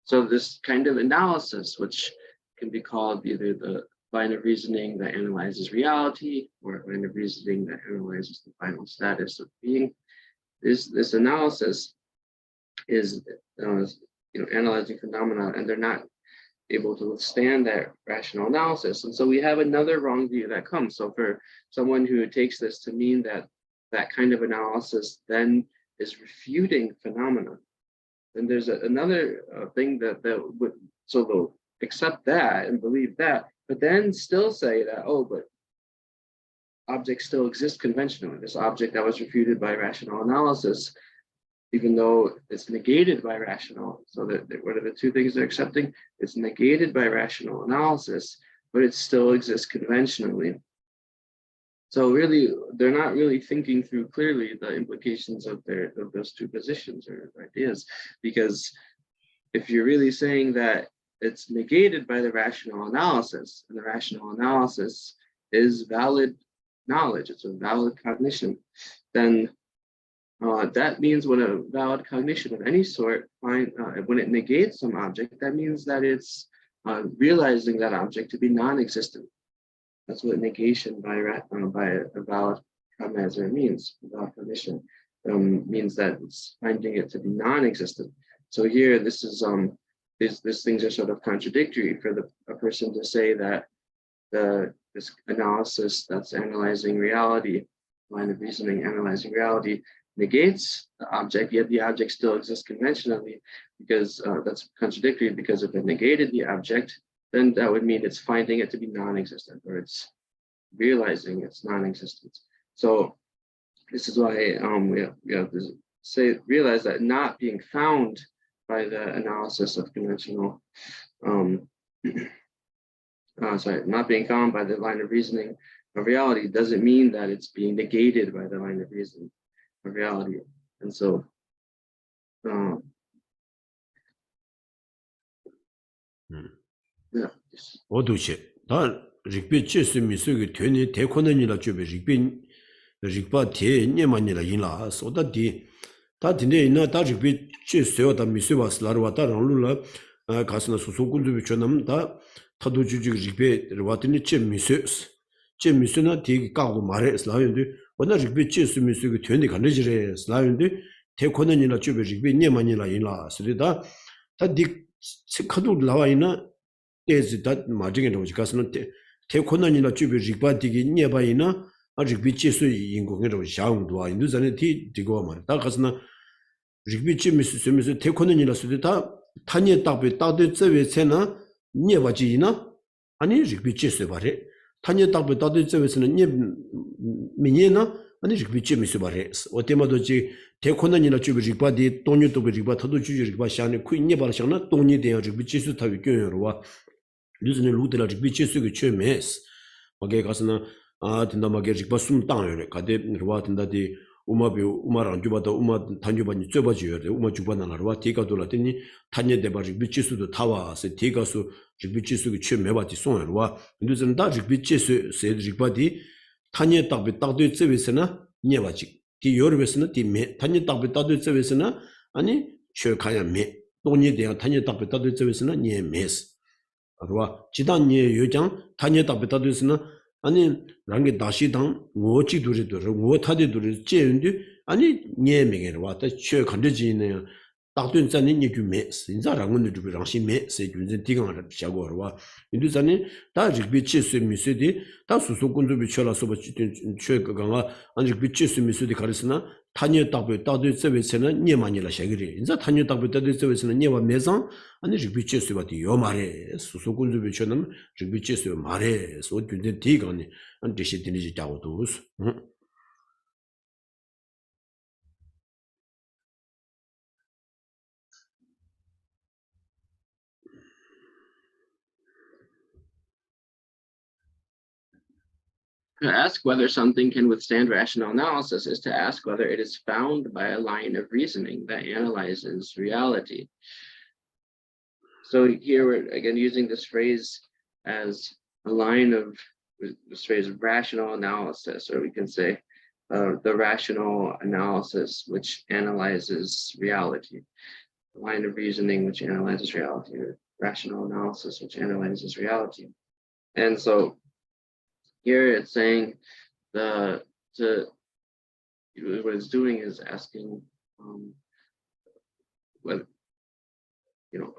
So this kind of analysis, which can be called either the line of reasoning that analyzes reality or line of reasoning that analyzes the final status of being, this analysis is analyzing phenomena, and they're not able to withstand that rational analysis. And so we have another wrong view that comes. So for someone who takes this to mean that that kind of analysis then is refuting phenomena, then there's another thing that would, so they'll accept that and believe that, but then still say that, oh, but objects still exist conventionally. This object that was refuted by rational analysis, even though it's negated by rational. So that what are the two things they're accepting? It's negated by rational analysis, but it still exists conventionally. So really, they're not really thinking through clearly the implications of those two positions or ideas, because if you're really saying that it's negated by the rational analysis, and the rational analysis is valid knowledge, it's a valid cognition, then that means when a valid cognition of any sort, when it negates some object, that means that it's realizing that object to be non-existent. That's what negation by a valid cognizor means. Valid cognition means that it's finding it to be non-existent. So here, this is these things are sort of contradictory for a person to say that this analysis that's analyzing reality, line of reasoning analyzing reality, negates the object, yet the object still exists conventionally, because that's contradictory, because if it negated the object, then that would mean it's finding it to be non-existent, or it's realizing its non-existence. So this is why we have to realize that not being found by the analysis of conventional, not being found by the line of reasoning of reality doesn't mean that it's being negated by the line of reasoning of reality. And so yeah. 어두시 다 릭비 체스 미스기 되니 대코는이라 주베 릭비 릭바 대 녀만이라 인라 소다디 다 디네 이나 다 릭비 체스요다 미스바스라로 왔다 랑룰라 가스나 소소군도 비쳐남 다 타도 주지 릭비 와트니 체 미스스 체 미스나 디 까고 말해 슬라인데 원나 릭비 체스 미스기 되니 간지레 슬라인데 대코는이라 주베 릭비 녀만이라 인라 스리다 다디 카도 나와 있나 is that margin of Gasno Tekonanina Chubi Ribati Nebaina, a Ribichisu in Gongero Shang Dua in Luzanity, Digoma, Dakasna Ribichi Mrs. Tekonanina Sudita, Tanya Tabi Tadu Sena, Nevagina, Ani Ribichisu Bare, Tanya Tabi Tadu Sevesana Minena, and Ribichi Misubares, or Temadoji, Tekonanina Chubi Ribati, Tony to be Ribatato Jubashani, Queen Nebarashana, Tony de Ribichisu Tavikurua. Luzne Ludela Ribichisu Chemes. Okay, Casana, Tinda Magic Basum Town, Kade, Ruatinda di Umabi, Umaran Jubata, Uma Tanjuban Jubaju, Uma Jubana, Ruatika to Latini, Tanya de Baribichisu the Tawa, Setikasu, Ribichisu Chemebati Son, Rua, Luzan Dajik Bichisu, said Ribadi, Tanya Tabi Tadu Sevisena, Nevachi, Ti Yorvesena, Ti me, Tanya Tabi Tadu Sevisena, Ani, Chokaya me, Tony de Tanya Tabi Tadu Sevisena, near mess. 알와 지단예 요장 타녀다 베다도스나 아니 랑게 다시당 뭐지 두리도 뭐 타디도리 제은데 아니 녜메게로 왔다 최 간데지네 딱된 자는 얘기메 인자랑은 두비 랑시메 세균진 디강을 비자고와 인도자니 다직 비치스 미세디 다 수수군도 비쳐라서 버치든 최가가 아니 비치스 미세디 가르스나 타녀 딱베 따도 세베스는 녜만이라 샤기리 인자 타녀 딱베 따도 세베스는 녜와 메상 아니 비치스 바디 요 말에 수수군도 비쳐는 비치스 말에 소균진 디강이 안 디시디니 자고도스 To ask whether something can withstand rational analysis is to ask whether it is found by a line of reasoning that analyzes reality. So here we're again using this phrase as a line of this phrase rational analysis, or we can say the rational analysis which analyzes reality, the line of reasoning which analyzes reality, or rational analysis which analyzes reality. And so here it's saying what it's doing is asking whether,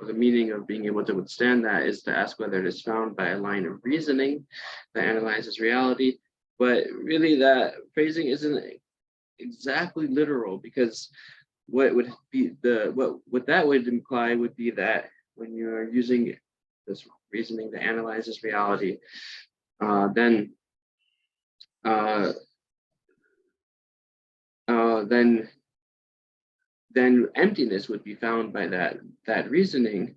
the meaning of being able to withstand that is to ask whether it is found by a line of reasoning that analyzes reality. But really that phrasing isn't exactly literal, because what would be what that would imply would be that when you're using this reasoning that analyzes reality, then emptiness would be found by that reasoning.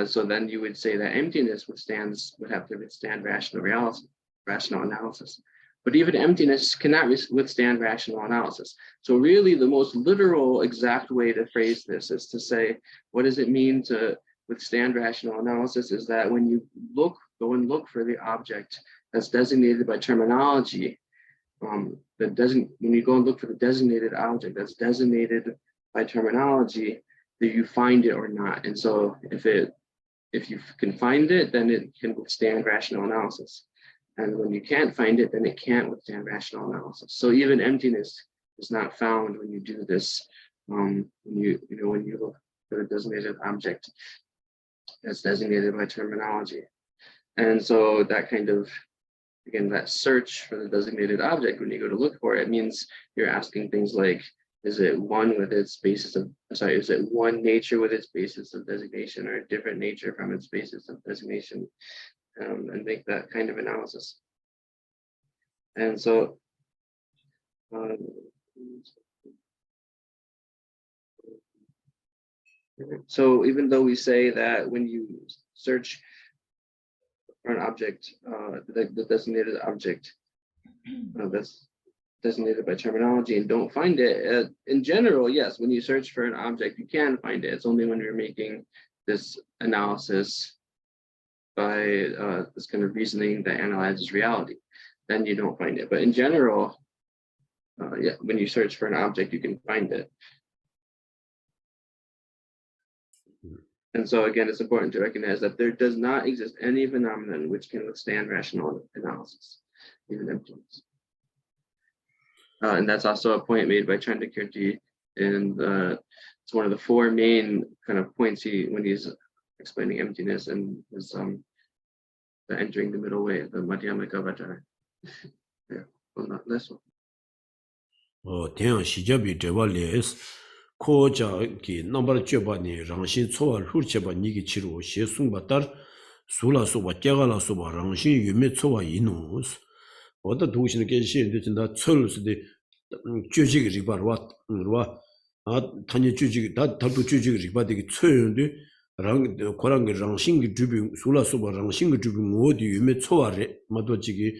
So then you would say that emptiness would have to withstand rational analysis. But even emptiness cannot withstand rational analysis. So really the most literal exact way to phrase this is to say, what does it mean to withstand rational analysis? Is that when you go and look for the object that's designated by terminology, when you go and look for the designated object that's designated by terminology, do you find it or not? And so if you can find it, then it can withstand rational analysis. And when you can't find it, then it can't withstand rational analysis. So even emptiness is not found when you do this. When you look for the designated object that's designated by terminology. And so that kind of, again, that search for the designated object, when you go to look for it, means you're asking things like, is it one nature with its basis of designation, or a different nature from its basis of designation, and make that kind of analysis. And so, so even though we say that when you search for an object, the designated object that's designated by terminology and don't find it, in general, yes, when you search for an object, you can find it. It's only when you're making this analysis by this kind of reasoning that analyzes reality, then you don't find it. But in general, when you search for an object, you can find it. And so again, it's important to recognize that there does not exist any phenomenon which can withstand rational analysis, even emptiness. And that's also a point made by Chandakirti, and it's one of the four main kind of points when he's explaining emptiness and is the entering the middle way, the Madhyamaka Vajara. Yeah, well, not less one. Oh, damn, Shijabi Devales, Koja ki number Jobani, Rangshin Soa, Hurcheba Niki Chiru, Shesung Batar, Sula Soba, Jagala Soba, Rangshin, Yumet Soa Inus. What the Dushin Geshe, that Souls the Juji Ribarwat, Tanya Juji, that Tabu Juji Ribadi, Tsundi, Rang, Korang, Rangshin, Jubing, Sula Soba, Rangshin, Jubing, Wodi, Yumet Soa, Madoji.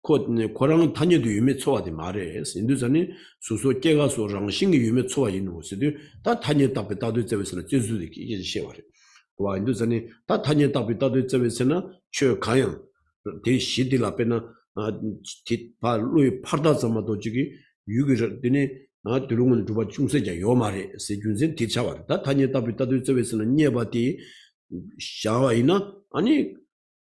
고랑 탄여도 유메 초와디 말해스 인도전에 소소 깨가서 랑싱이 유메 초와 있는 곳에도 다 탄여 답에 따도 제베스는 제주도 이게 시와래 와 인도전에 다 탄여 답에 따도 제베스는 최 가양 대 시딜 앞에나 뒷발 루이 파다자마도 지기 유기를 되네 들어오는 두바 중세자 요 말에 세준신 뒤차와 다 탄여 답에 따도 제베스는 니바디 샤와이나 아니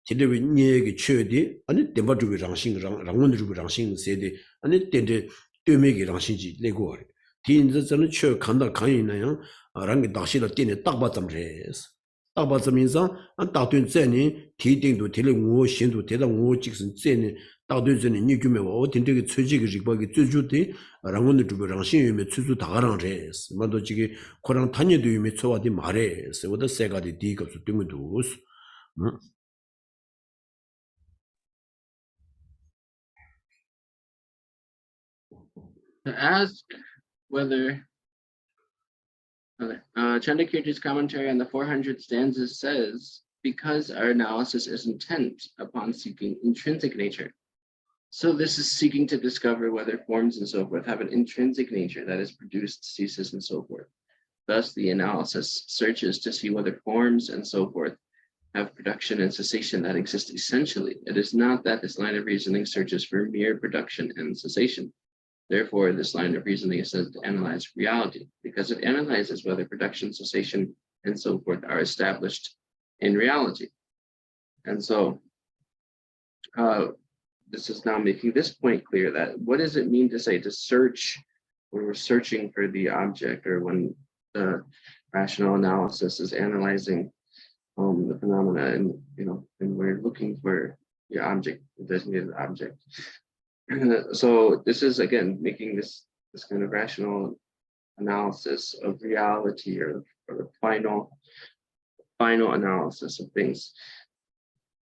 제대로 얘기 쳐야지 아니 대바주비 장신 랑원주비 장신 세대 아니 때데 때메기 장신지 내고 뒤인자 저는 쳐 간다 간이나요 랑게 다시라 때네 딱 받점레스 딱 받점인상 안 따든 전에 뒤딩도 되는 뭐 신도 대다 뭐 직선 전에 따든 전에 니규메 어딘데 최지기 직박이 최주대 랑원주비 장신 유메 최주 다가랑레스 맞도 지기 코랑 탄여도 유메 초와디 말레스 어디 세가디 디급수 때문에도스 To ask whether Chandakirti's commentary on the 400 stanzas says, because our analysis is intent upon seeking intrinsic nature. So this is seeking to discover whether forms and so forth have an intrinsic nature that is produced, ceases, and so forth. Thus, the analysis searches to see whether forms and so forth have production and cessation that exist essentially. It is not that this line of reasoning searches for mere production and cessation. Therefore, this line of reasoning is said to analyze reality, because it analyzes whether production, cessation, and so forth are established in reality. And so this is now making this point clear, that what does it mean to say to search, when we're searching for the object, or when the rational analysis is analyzing the phenomena, and and we're looking for the object, the designated object. So this is again making this kind of rational analysis of reality, or final analysis of things,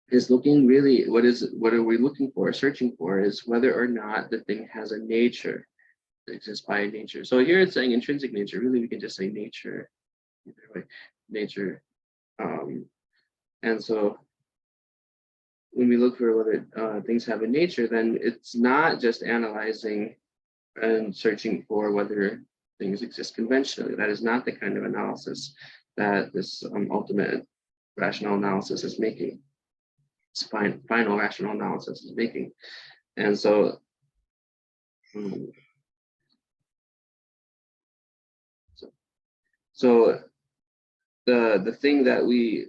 is looking really, what are we looking for, searching for, is whether or not the thing has a nature, exists by nature. So here it's saying intrinsic nature. Really, we can just say nature, either way, nature. And so when we look for whether things have a nature, then it's not just analyzing and searching for whether things exist conventionally. That is not the kind of analysis that this ultimate rational analysis is making. It's final rational analysis is making. And so, so the thing that we,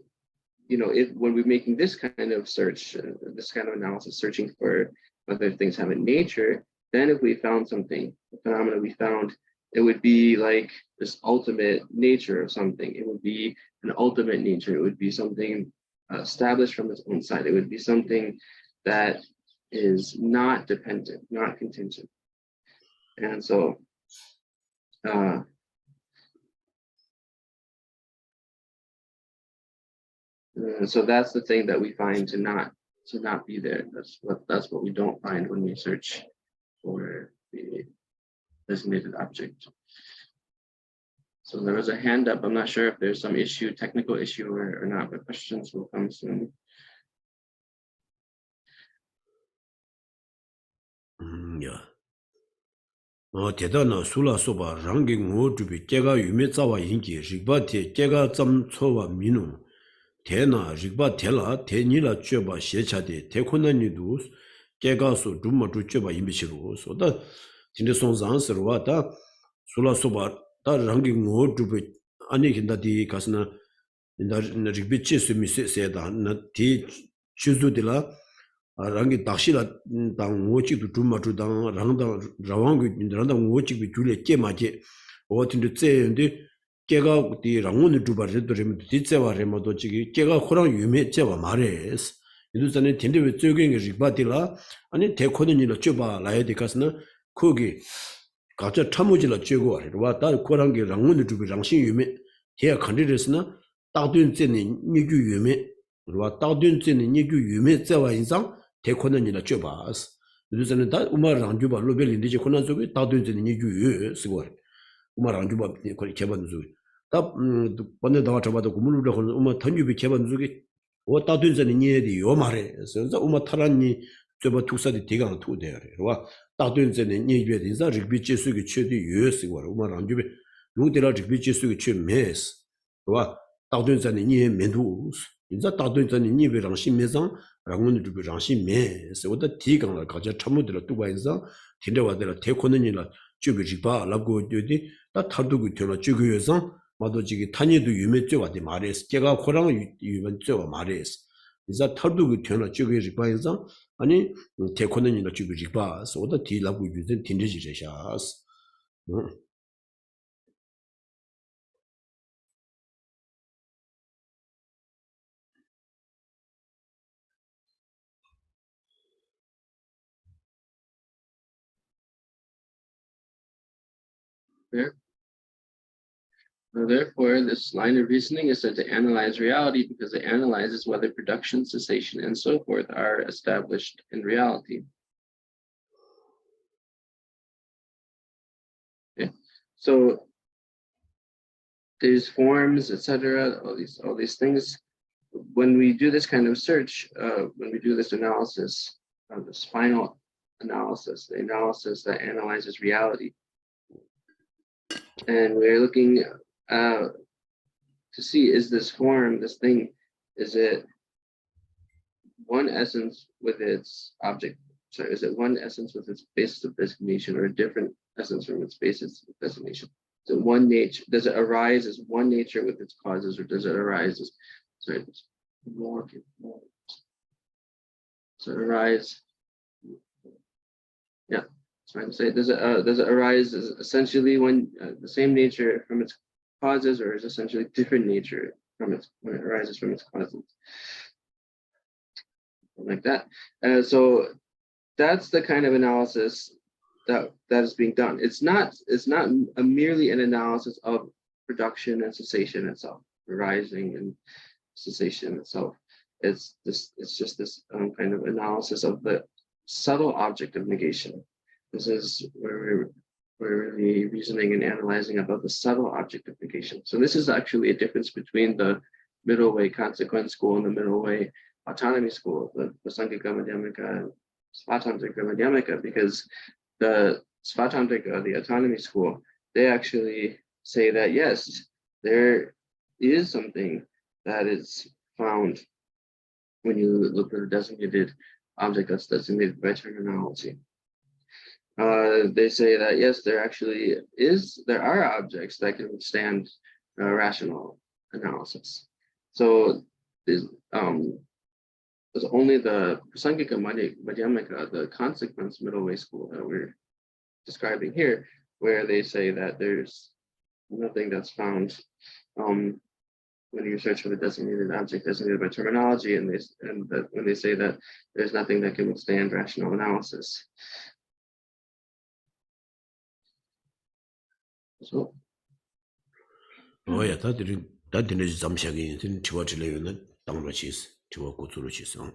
if when we're making this kind of search, this kind of analysis, searching for whether things have a nature, then if we found something, the phenomena we found, it would be like this ultimate nature of something. It would be an ultimate nature. It would be something established from its own side. It would be something that is not dependent, not contingent. And so, so that's the thing that we find to not be there. That's what we don't find when we search for the designated object. So there was a hand up. I'm not sure if there's some issue, technical issue or not, but questions will come soon. Yeah. 대단한 술라 소바 랑게 ngo주비 제가 유메 자와 인기 리바티 제가 점 초와 민우 대나 리바 텔라 대니라 쥐바 셰차데 대코나니도 제가서 dum마주 쥐바 임비시로 소다 진짜 송장스러워다 술라 소바 다 랑게 ngo주비 아니 긴다디 가스나 나 리비치 스미세다 나디 추즈들라 랑기 다시라 당 오치도 dum마주 당 랑당 라왕기 랑당 오치비 줄에 깨마게 어딘데 째인데 깨가 디 랑원을 두바르도르면 디째와레모도 지기 깨가 호랑 유메 째와 말레스 이두산에 텐데베 쩌경이 리바딜라 아니 대코는이라 쩌바 라야디 가스나 거기 가자 참모질라 쩌고 와다 코랑기 랑원을 두비 랑신 유메 대야 컨디레스나 따든째니 니규 유메 와 따든째니 니규 유메 째와 인상 대코는이라 쩌바스 이두산에 다 우마랑 주바 로벨인데 코난 속에 따든째니 니규 쓰고 우마랑 주바 거기 개반 중 다 번에 다 잡아도 고물로 하는 우마 던유비 개반 중에 어 따든전에 니에디 요 말에 그래서 우마 타란니 저버 투사디 대강 투대요 와 따든전에 니에디 인자 리비 제수기 최대 요스고 우마랑 주비 루데라 리비 제수기 최 메스 와 따든전에 니에 멘두 인자 따든전에 니베랑 신메상 랑문의 주비랑 신메스 오다 대강을 가져 참모들 두바 인자 딘데와들 대코는이라 주비 리바 라고 되디 다 타두고 되나 주교에서 마도지기 탄이도 유메죄와디 말했어. 제가 호랑 유메죄와 말했어. 이자 타두고 되나 주교 리바에서 아니 대코는이라 주교 리바서 오다 디라고 유든 딘데지레샤스. Therefore, this line of reasoning is said to analyze reality because it analyzes whether production, cessation, and so forth are established in reality. Okay. So there's forms, etc., all these things. When we do this kind of search, when we do this analysis, this final analysis, the analysis that analyzes reality, and we're looking to see, is this form, this thing, is it one essence with its object? Sorry, is it one essence with its basis of designation, or a different essence from its basis of designation? Is it one nature? Does it arise as one nature with its causes, or does it arise as, sorry, more. So arise, yeah, it's trying to say, does it arise as essentially when the same nature from its causes, or is essentially different nature from its when it arises from its causes? Like that. So that's the kind of analysis that is being done. It's not merely an analysis of production and cessation itself, arising and cessation itself. It's just this kind of analysis of the subtle object of negation. This is where we're really reasoning and analyzing about the subtle object of negation. So this is actually a difference between the middle way consequence school and the middle way autonomy school, the Prasangika Madhyamika and Svatantrika Madhyamika, because the Svatantrika, the autonomy school, they actually say that yes, there is something that is found when you look at a designated object that's designated by terminology. They say that yes, there are objects that can withstand rational analysis. So there's only the Prasangika Madhyamika, the consequence middle way school that we're describing here, where they say that there's nothing that's found when you search for the designated object designated by terminology, and when they say that there's nothing that can withstand rational analysis. So. Oh yeah, that didn't zamshagi in Chihuahua Tangrachis, Chihuahua.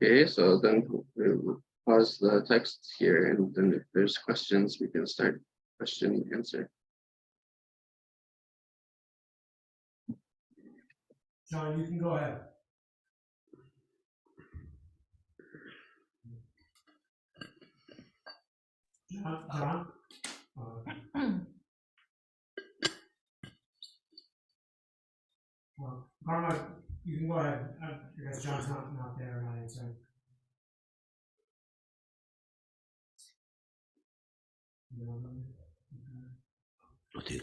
Okay, so then we'll pause the text here, and then if there's questions, we can start question and answer. John, you can go ahead. John? Well, Karma, you can go ahead. I guess John's not there, right? So. Okay.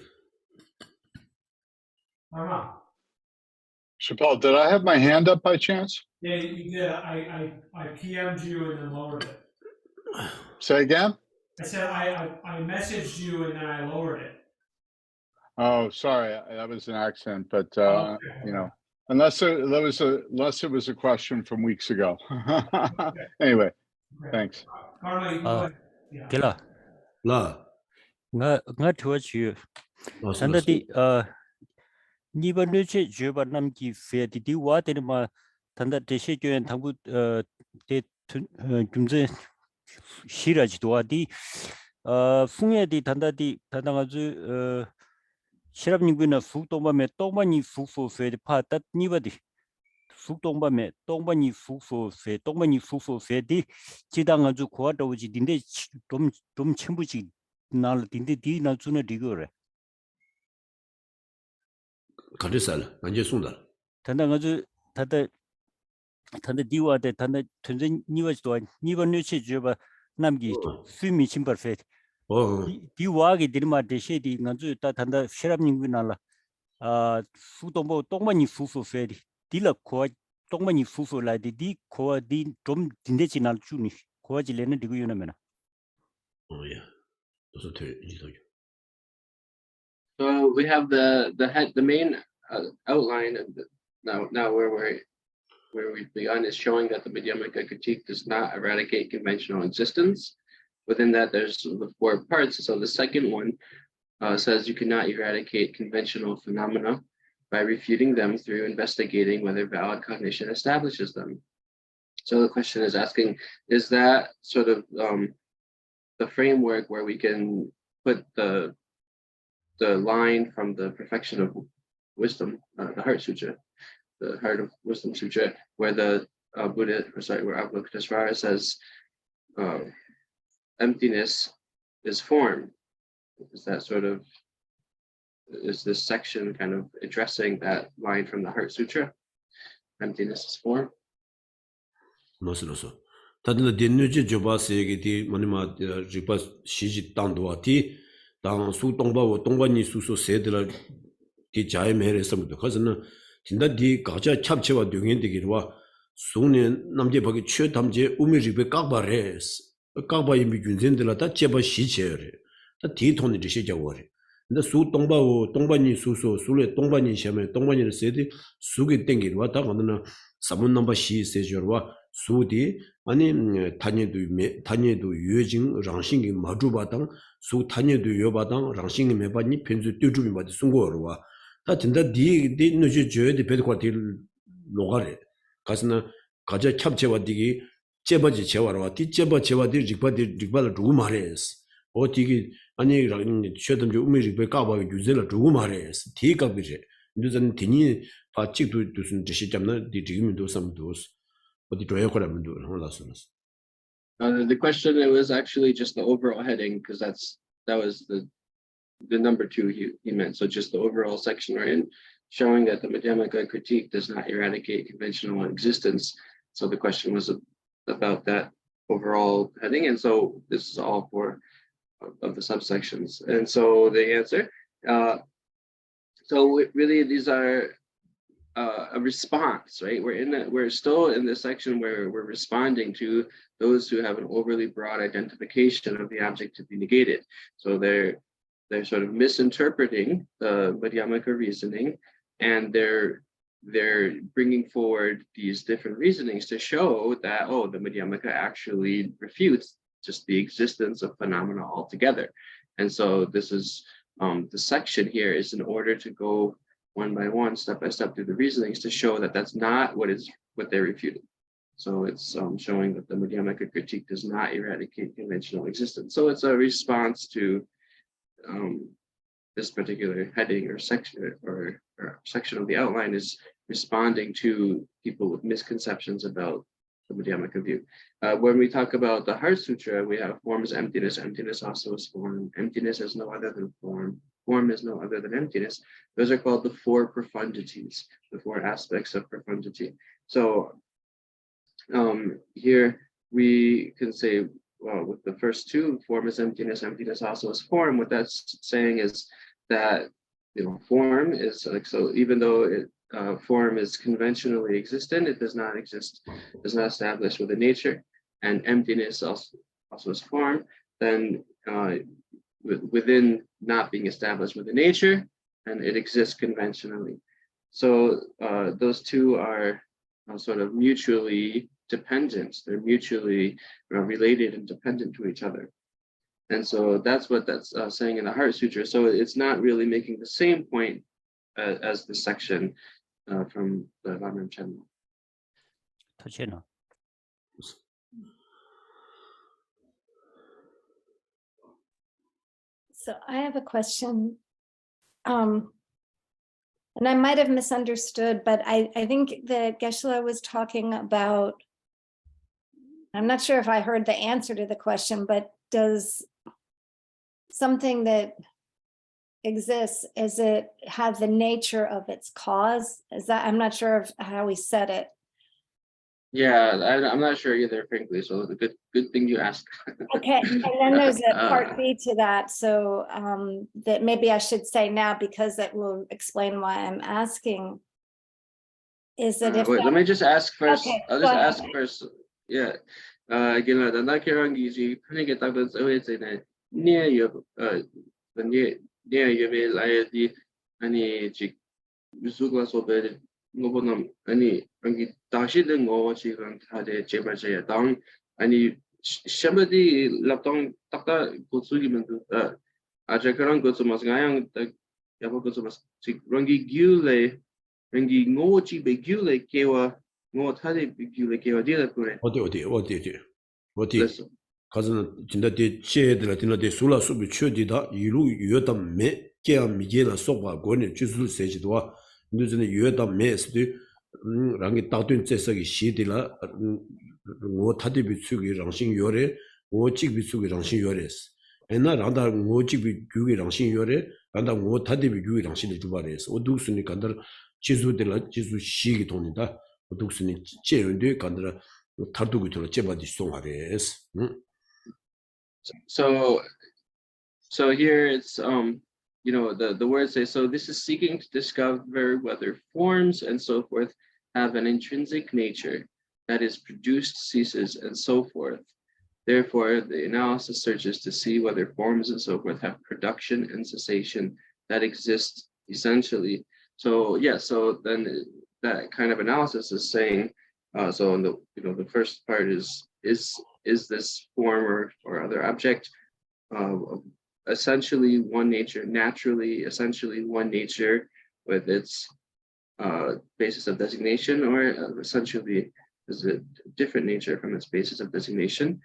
Karma. Chappelle, did I have my hand up by chance? Yeah, you did. I PM'd you and then lowered it. Say again? I said I messaged you and then I lowered it. Oh, sorry, that was an accident, but Okay. you know, unless it was a question from weeks ago. Anyway, Okay. thanks. Karma, you can go ahead. Yeah. Kila La. nga tuwa chu tanda di niba nuche juba namki fe di wa de ma tanda deshe gyen tangbu de jumze shiraj doa di 풍에 di tanda nga zu shirab ninguna fu tongba me tongba ni fu fe de pa tat niba di fu tongba me tongba ni fu fe di jidang nga zu kwa da uji dinde 좀 첨부지 날 딘데 디 날주네 리거래 가르살 완전 송달. 단다 가주 다다 디와데 단다 전전 니와지도 니번 뉴치 줘봐 남기 수미 침벌페 디와게 디르마 데셰디 가주 다 단다 셰랍닝구 날라 아 수동보 똥만이 후후페디 딜라 코 똥만이 후후라디 디 코디 좀 딘데지 날주니 코아질레는 디고 유나메나 Oh yeah. So we have the main outline, and now where we've begun is showing that the Madhyamaka critique does not eradicate conventional existence. Within that, there's the 4 parts. So the second one says you cannot eradicate conventional phenomena by refuting them through investigating whether valid cognition establishes them. So the question is asking, is that sort of the framework where we can put the line from the Perfection of Wisdom, the Heart Sutra, the Heart of Wisdom Sutra, where the where Avalokitesvara says emptiness is form. Is that sort of is this section kind of addressing that line from the Heart Sutra, emptiness is form. 노스로서 다들 딘누지 조바스에게 디 마니마 리바 시지 땅도와티 당수 동바고 동반이 수소 세들라 디 자이메레섬도 가서는 진짜 디 가자 찹체와 동행되기와 송년 남제 버기 최담제 우미리베 깍바레스 깍바이 미균센들라다 제바 시체레 다 디톤이 시작워레 근데 수 동바고 동반이 수소 수레 동반이 샤메 동반이를 세디 수기 땡기와 다 거는 사문 넘버 시 세저와 수디 아니 단예도 유해진 랑싱이 마주바당 수 단예도 여바당 랑싱이 매바니 편주 뚜주비 마디 송고르와 다 진짜 디 너지 줘야지 베드kwa티 로가레 가스나 가자 캡체와 디기 제바지 제와라 디 제바 제와디 릭바를 두고 말해스 어디기 아니 라니 셔덤 좀 우미릭베 까바 유젤을 두고 말해스 디가비제 누전 디니 파치도 두슨 지시점나 디지미도 삼도스 어디 조여거라면 도 혼라스나스 The question, it was actually just the overall heading, because that was the number 2 he meant. So just the overall section we're in, showing that the Madhyamaka critique does not eradicate conventional existence. So the question was about that overall heading. And so this is all 4 of the subsections. And so the answer, so really these are a response, right? We're still in this section where we're responding to those who have an overly broad identification of the object to be negated. So they're sort of misinterpreting the Madhyamaka reasoning, and they're bringing forward these different reasonings to show that, oh, the Madhyamaka actually refutes just the existence of phenomena altogether. And so this is the section here is in order to go one by one, step by step through the reasonings to show that that's not what they're refuting. So it's showing that the Madhyamaka critique does not eradicate conventional existence. So it's a response to this particular heading or section or section of the outline is responding to people with misconceptions about the Madhyamaka view. When we talk about the Heart Sutra, we have form is emptiness. Emptiness also is form. Emptiness is no other than form. Form is no other than emptiness. Those are called the 4 profundities, the 4 aspects of profundity. So here we can say, well, with the first 2, form is emptiness, emptiness also is form. What that's saying is that, form is like, so even though form is conventionally existent, it does not exist, does not establish within nature, and emptiness also is form, then within not being established within nature, and it exists conventionally. So those 2 are sort of mutually dependent. They're mutually related and dependent to each other. And so that's what that's saying in the Heart Sutra. So it's not really making the same point as the section from the Lamrim Chenmo. Chenmo. So I have a question. And I might have misunderstood, but I think that Geshe was talking about, I'm not sure if I heard the answer to the question, but does something that exists, is it have the nature of its cause? Is that, I'm not sure of how he said it. Yeah, I'm not sure either, frankly. So the good thing you asked. Okay, and then there's a part B to that. So that maybe I should say now, because that will explain why I'm asking. Is that if wait, let me just ask first. Okay, I'll just go ask ahead. first. Yeah. Again, the Nakirangi, putting it up as always in a near you, near you may lie the any Zuglas obey. Any Dashi the Ngawang Chigan had a Jebajay down, and somebody Laptong Taka Gotsugiman, Ajakaran Gotsumas, the Yabokosumas, Rangi Gule, Rangi Ngochi Begule, Kewa, Ngotadi Begule, Kewa, Dilapure. 어디 가서는 진짜 대 제들라 진짜 술라 수비 최디다 이루 유여다 매 깨야 미게라 속과 권에 주술 세지도와 누즈는 유여다 매스도 랑이 따든 제석이 시디라 뭐 타디 비추기 랑신 요래 오직 비추기 랑신 요래스 옛날 랑다 오직 비추기 랑신 요래 간다 뭐 다디비 유이랑 신이 주바레스 오둑스니 간다 지수들라 지수 시기 돈이다 오둑스니 제연데 간다 타두고 들어 제바디 송하레스 So here it's you know the words say, so this is seeking to discover whether forms and so forth have an intrinsic nature that is produced, ceases, and so forth. Therefore, the analysis searches to see whether forms and so forth have production and cessation that exist essentially. So yeah, so then that kind of analysis is saying, so in the the first part is this form or other object essentially one nature, naturally essentially one nature with its basis of designation, or essentially is a different nature from its basis of designation.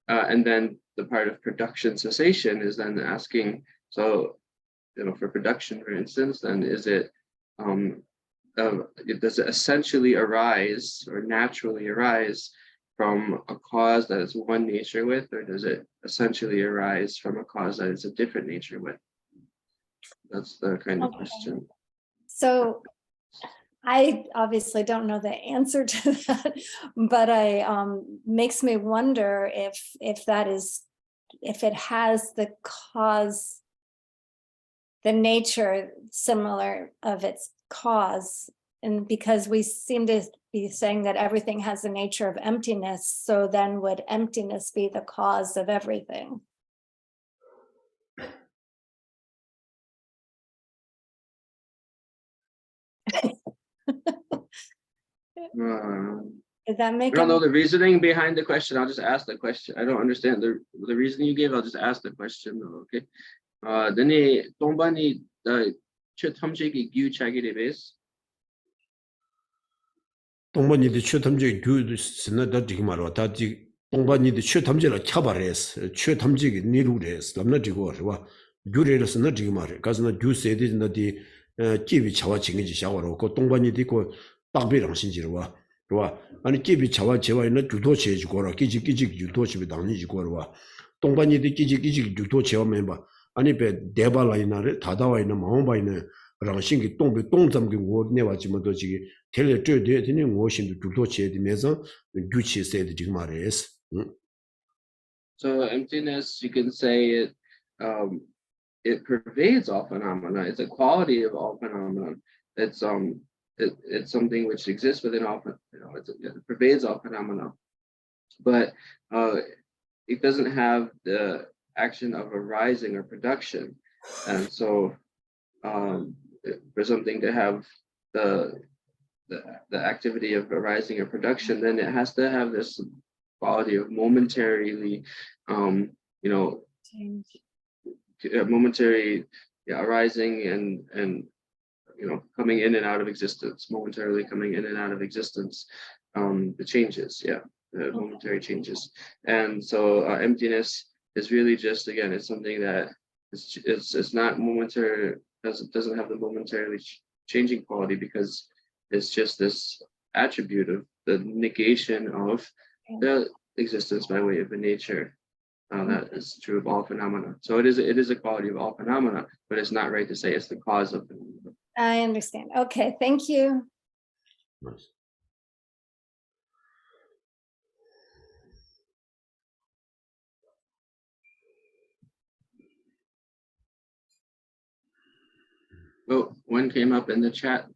And then the part of production cessation is then asking, so for production, for instance, then is it does it essentially arise or naturally arise from a cause that is one nature with, or does it essentially arise from a cause that is a different nature with? That's the kind of question. So I obviously don't know the answer to that, but makes me wonder if it has the cause, the nature similar of its cause, and because we seem to be saying that everything has the nature of emptiness, so then would emptiness be the cause of everything? Does that I make don't know any? the reasoning behind the question. I'll just ask the question. I don't understand the reason you gave. I'll just ask the question. Okay. Then 동반이 최탐지기 규차기에 비해서 동반이의 최탐지기 규스나다 지금 말아 다지 동반이의 최탐지를 켜바레스 최탐지기 니루레스 남나지고 와 규레스나 지금 말해 가서나 규세디나디 기비 차와 징이지 샤워로 그 동반이디 그 딱비랑 신지로 와 아니 기비 차와 제와 있는 주도 제주고라 기지 주도 집에 당니지고로 와 동반이디 기지 주도 제와 멤버 아니 배 대발라이나를 다다와 있는 마음바 있는 랑신기 동점기 워 내와지면도 지기 텔레 쩌데 되는 무엇인도 주도 제되면서 규치 세드 지금 말해스 So emptiness, you can say it pervades all phenomena. It's a quality of all phenomena. It's it's something which exists within all, it pervades all phenomena, but it doesn't have the action of arising or production. And so for something to have the activity of arising or production, then it has to have this quality of momentarily momentary arising and coming in and out of existence, momentarily coming in and out of existence, the changes, the momentary changes. And so emptiness is really just, again, it's something that it's not momentary, doesn't have the momentarily changing quality, because it's just this attribute of the negation of the existence by way of a nature. That is true of all phenomena. So it is a quality of all phenomena, but it's not right to say it's the cause of phenomena. I understand. Okay, thank you. Nice. Oh, one came up in the chat.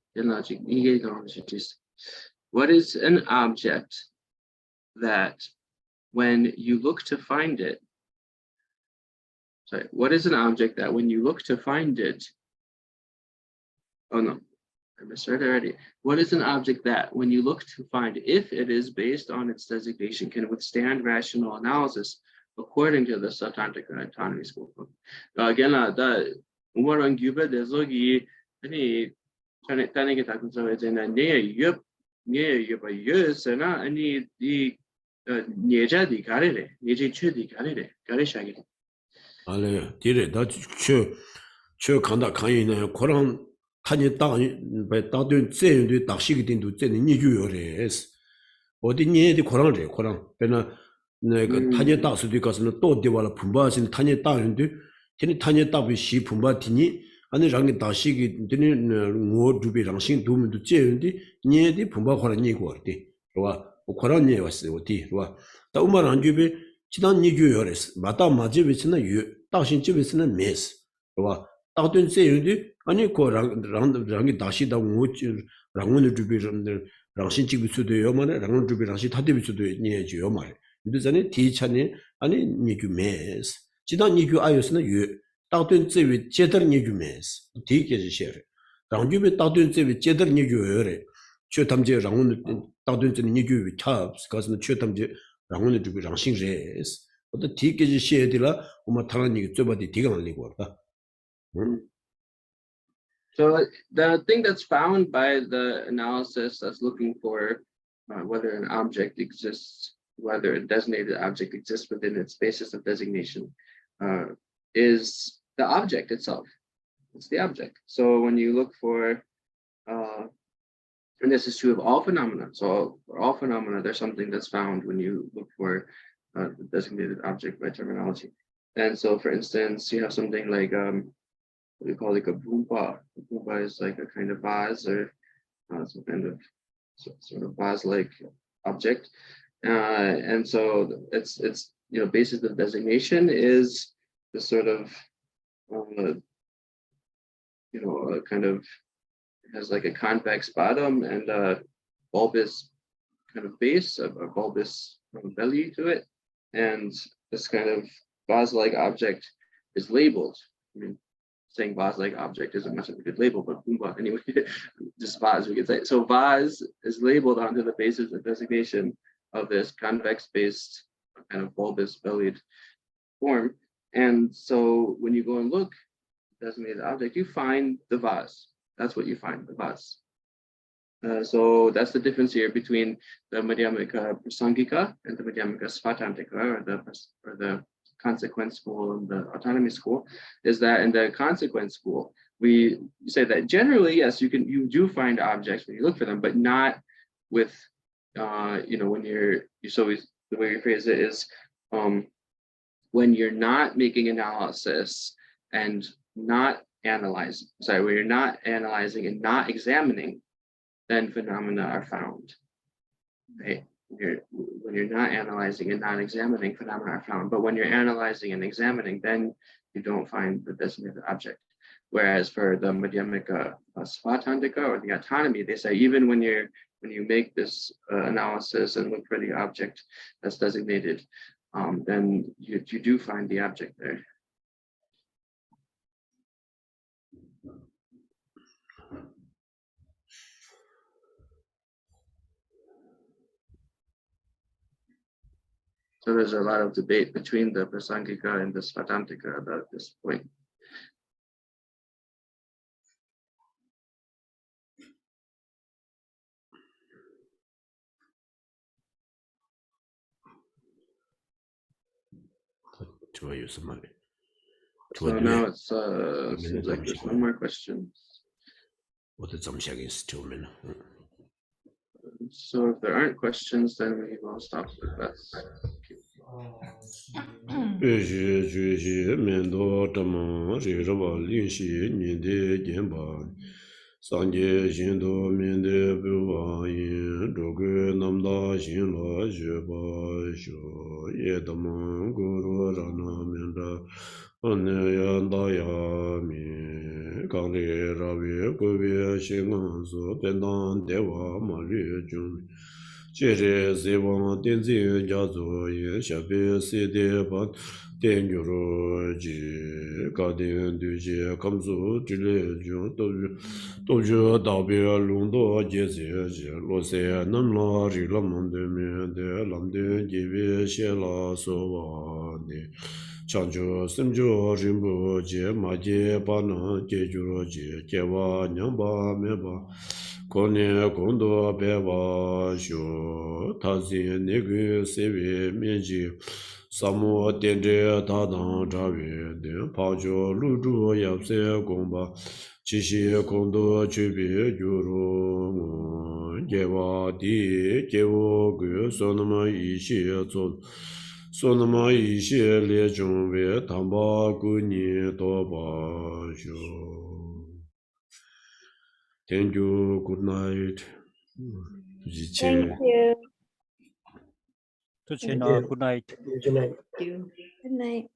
What is an object that when you look to find it, what is an object that when you look to find it, oh no, I misread already. What is an object that when you look to find, if it is based on its designation, can withstand rational analysis according to the subtantic autonomy school? Again, the Ngawang Gubba dezogi any tanning attack so it's in a near yup years and any the Nieja di Garire, Nieja Chudi Garire, Garishagi. Ale, dire, da cho kanda kanyi koran tanyi da dun zayun du da shiki din du zayun ni yu yo re es. Odi nye di koran re, koran. Bena tanyi da su du kasi na do di wala pumba sin tanyi da yun du, tini tanyi da bu shi pumba tini, 아니 랑이 다시기 되는 뭐 두비 랑신 도면도 제인데 니에디 분바화라 니고르디 로와 오코란 니 왔어 어디 로와 다 우만 안 주비 지난 니주요레스 마다 마지비스나 유 다신 집에서는 메스 로와 다든 제인데 아니 고랑 랑이 다시다 뭐 랑원을 주비 랑신 집에서도 요만에 랑원 주비 랑시 다디비서도 니에지요 말 근데 전에 디차니 아니 니주 메스 지난 니주 아이스나 유 다든 제위 제대로 니주메스 되게 제셔 당주비 다든 제위 제대로 니주여래 최탐제 랑은 다든 제 니주 탑스 가서 최탐제 랑은 주비 랑싱레스 어떤 되게 제셔들라 엄마 타는 니 저바디 디가 알리고 왔다 So the thing that's found by the analysis that's looking for whether an object exists, whether a designated object exists within its basis of designation, is the object itself. It's the object. So when you look for, and this is true of all phenomena. So for all phenomena, there's something that's found when you look for the designated object by terminology. And so, for instance, you have something like what we call like a boomba. A boomba is like a kind of vase or some kind of sort of vase-like object. And so it's basis of designation is the sort of kind of has like a convex bottom and a bulbous kind of base, a bulbous belly to it. And this kind of vase-like object is labeled. I mean, saying vase-like object isn't much of a good label, but boomba anyway, just vase we could say. So vase is labeled onto the basis of designation of this convex-based kind of bulbous bellied form. And so when you go and look designated object, you find the vase. That's what you find, the vase. So that's the difference here between the Madhyamika Prasangika and the Madhyamika Svatantika, or the consequence school and the autonomy school, is that in the consequence school, we say that generally, yes, you do find objects when you look for them, but not with, when the way you phrase it is, when you're not making analysis and not analyzing, when you're not analyzing and not examining, then phenomena are found, right? When you're not analyzing and not examining, phenomena are found. But when you're analyzing and examining, then you don't find the designated object. Whereas for the Madhyamika Svatantika, or the autonomy, they say even when you make this analysis and look for the object that's designated, then you do find the object there. So there's a lot of debate between the Prasangika and the Svatantika about this point. So now it's seems like there's no more questions. So if there aren't questions, then we will stop the class. Sanje Shindo Minde Buwa Yin Doge Namda Shin La Jeba Sho Yedama Guru Rana Minda Ane Yanda Yami Kangri Ravi Govi Shingan Su Tendan Dewa Mari Jumi Chere Sewang Tenzi Jazo Yin Shabi Sidi Ban Tenjuro Ji Kadin Duji Kamsu Jile Jun Toju Dabi Lundo Jeze Lose Namla Rilam De Lamde Jivi Shela Sova Chanjo Simjo Rimbo Je Maje Bana Jejuro Je Jewa Nyamba Meba Kone Kondo Beba Sho Tazi Negu Sevi Meji Samu Dende Tadang Javi De Pajo Luju Yapse Gomba Chishi Kondo Chubi Juru Jewa Di Jewo Gu Sonama Ishi Zon Sonama Ishi Le Jungwe Tamba Guni Toba Sho Thank you. Good night. Thank you. Good night. Good night.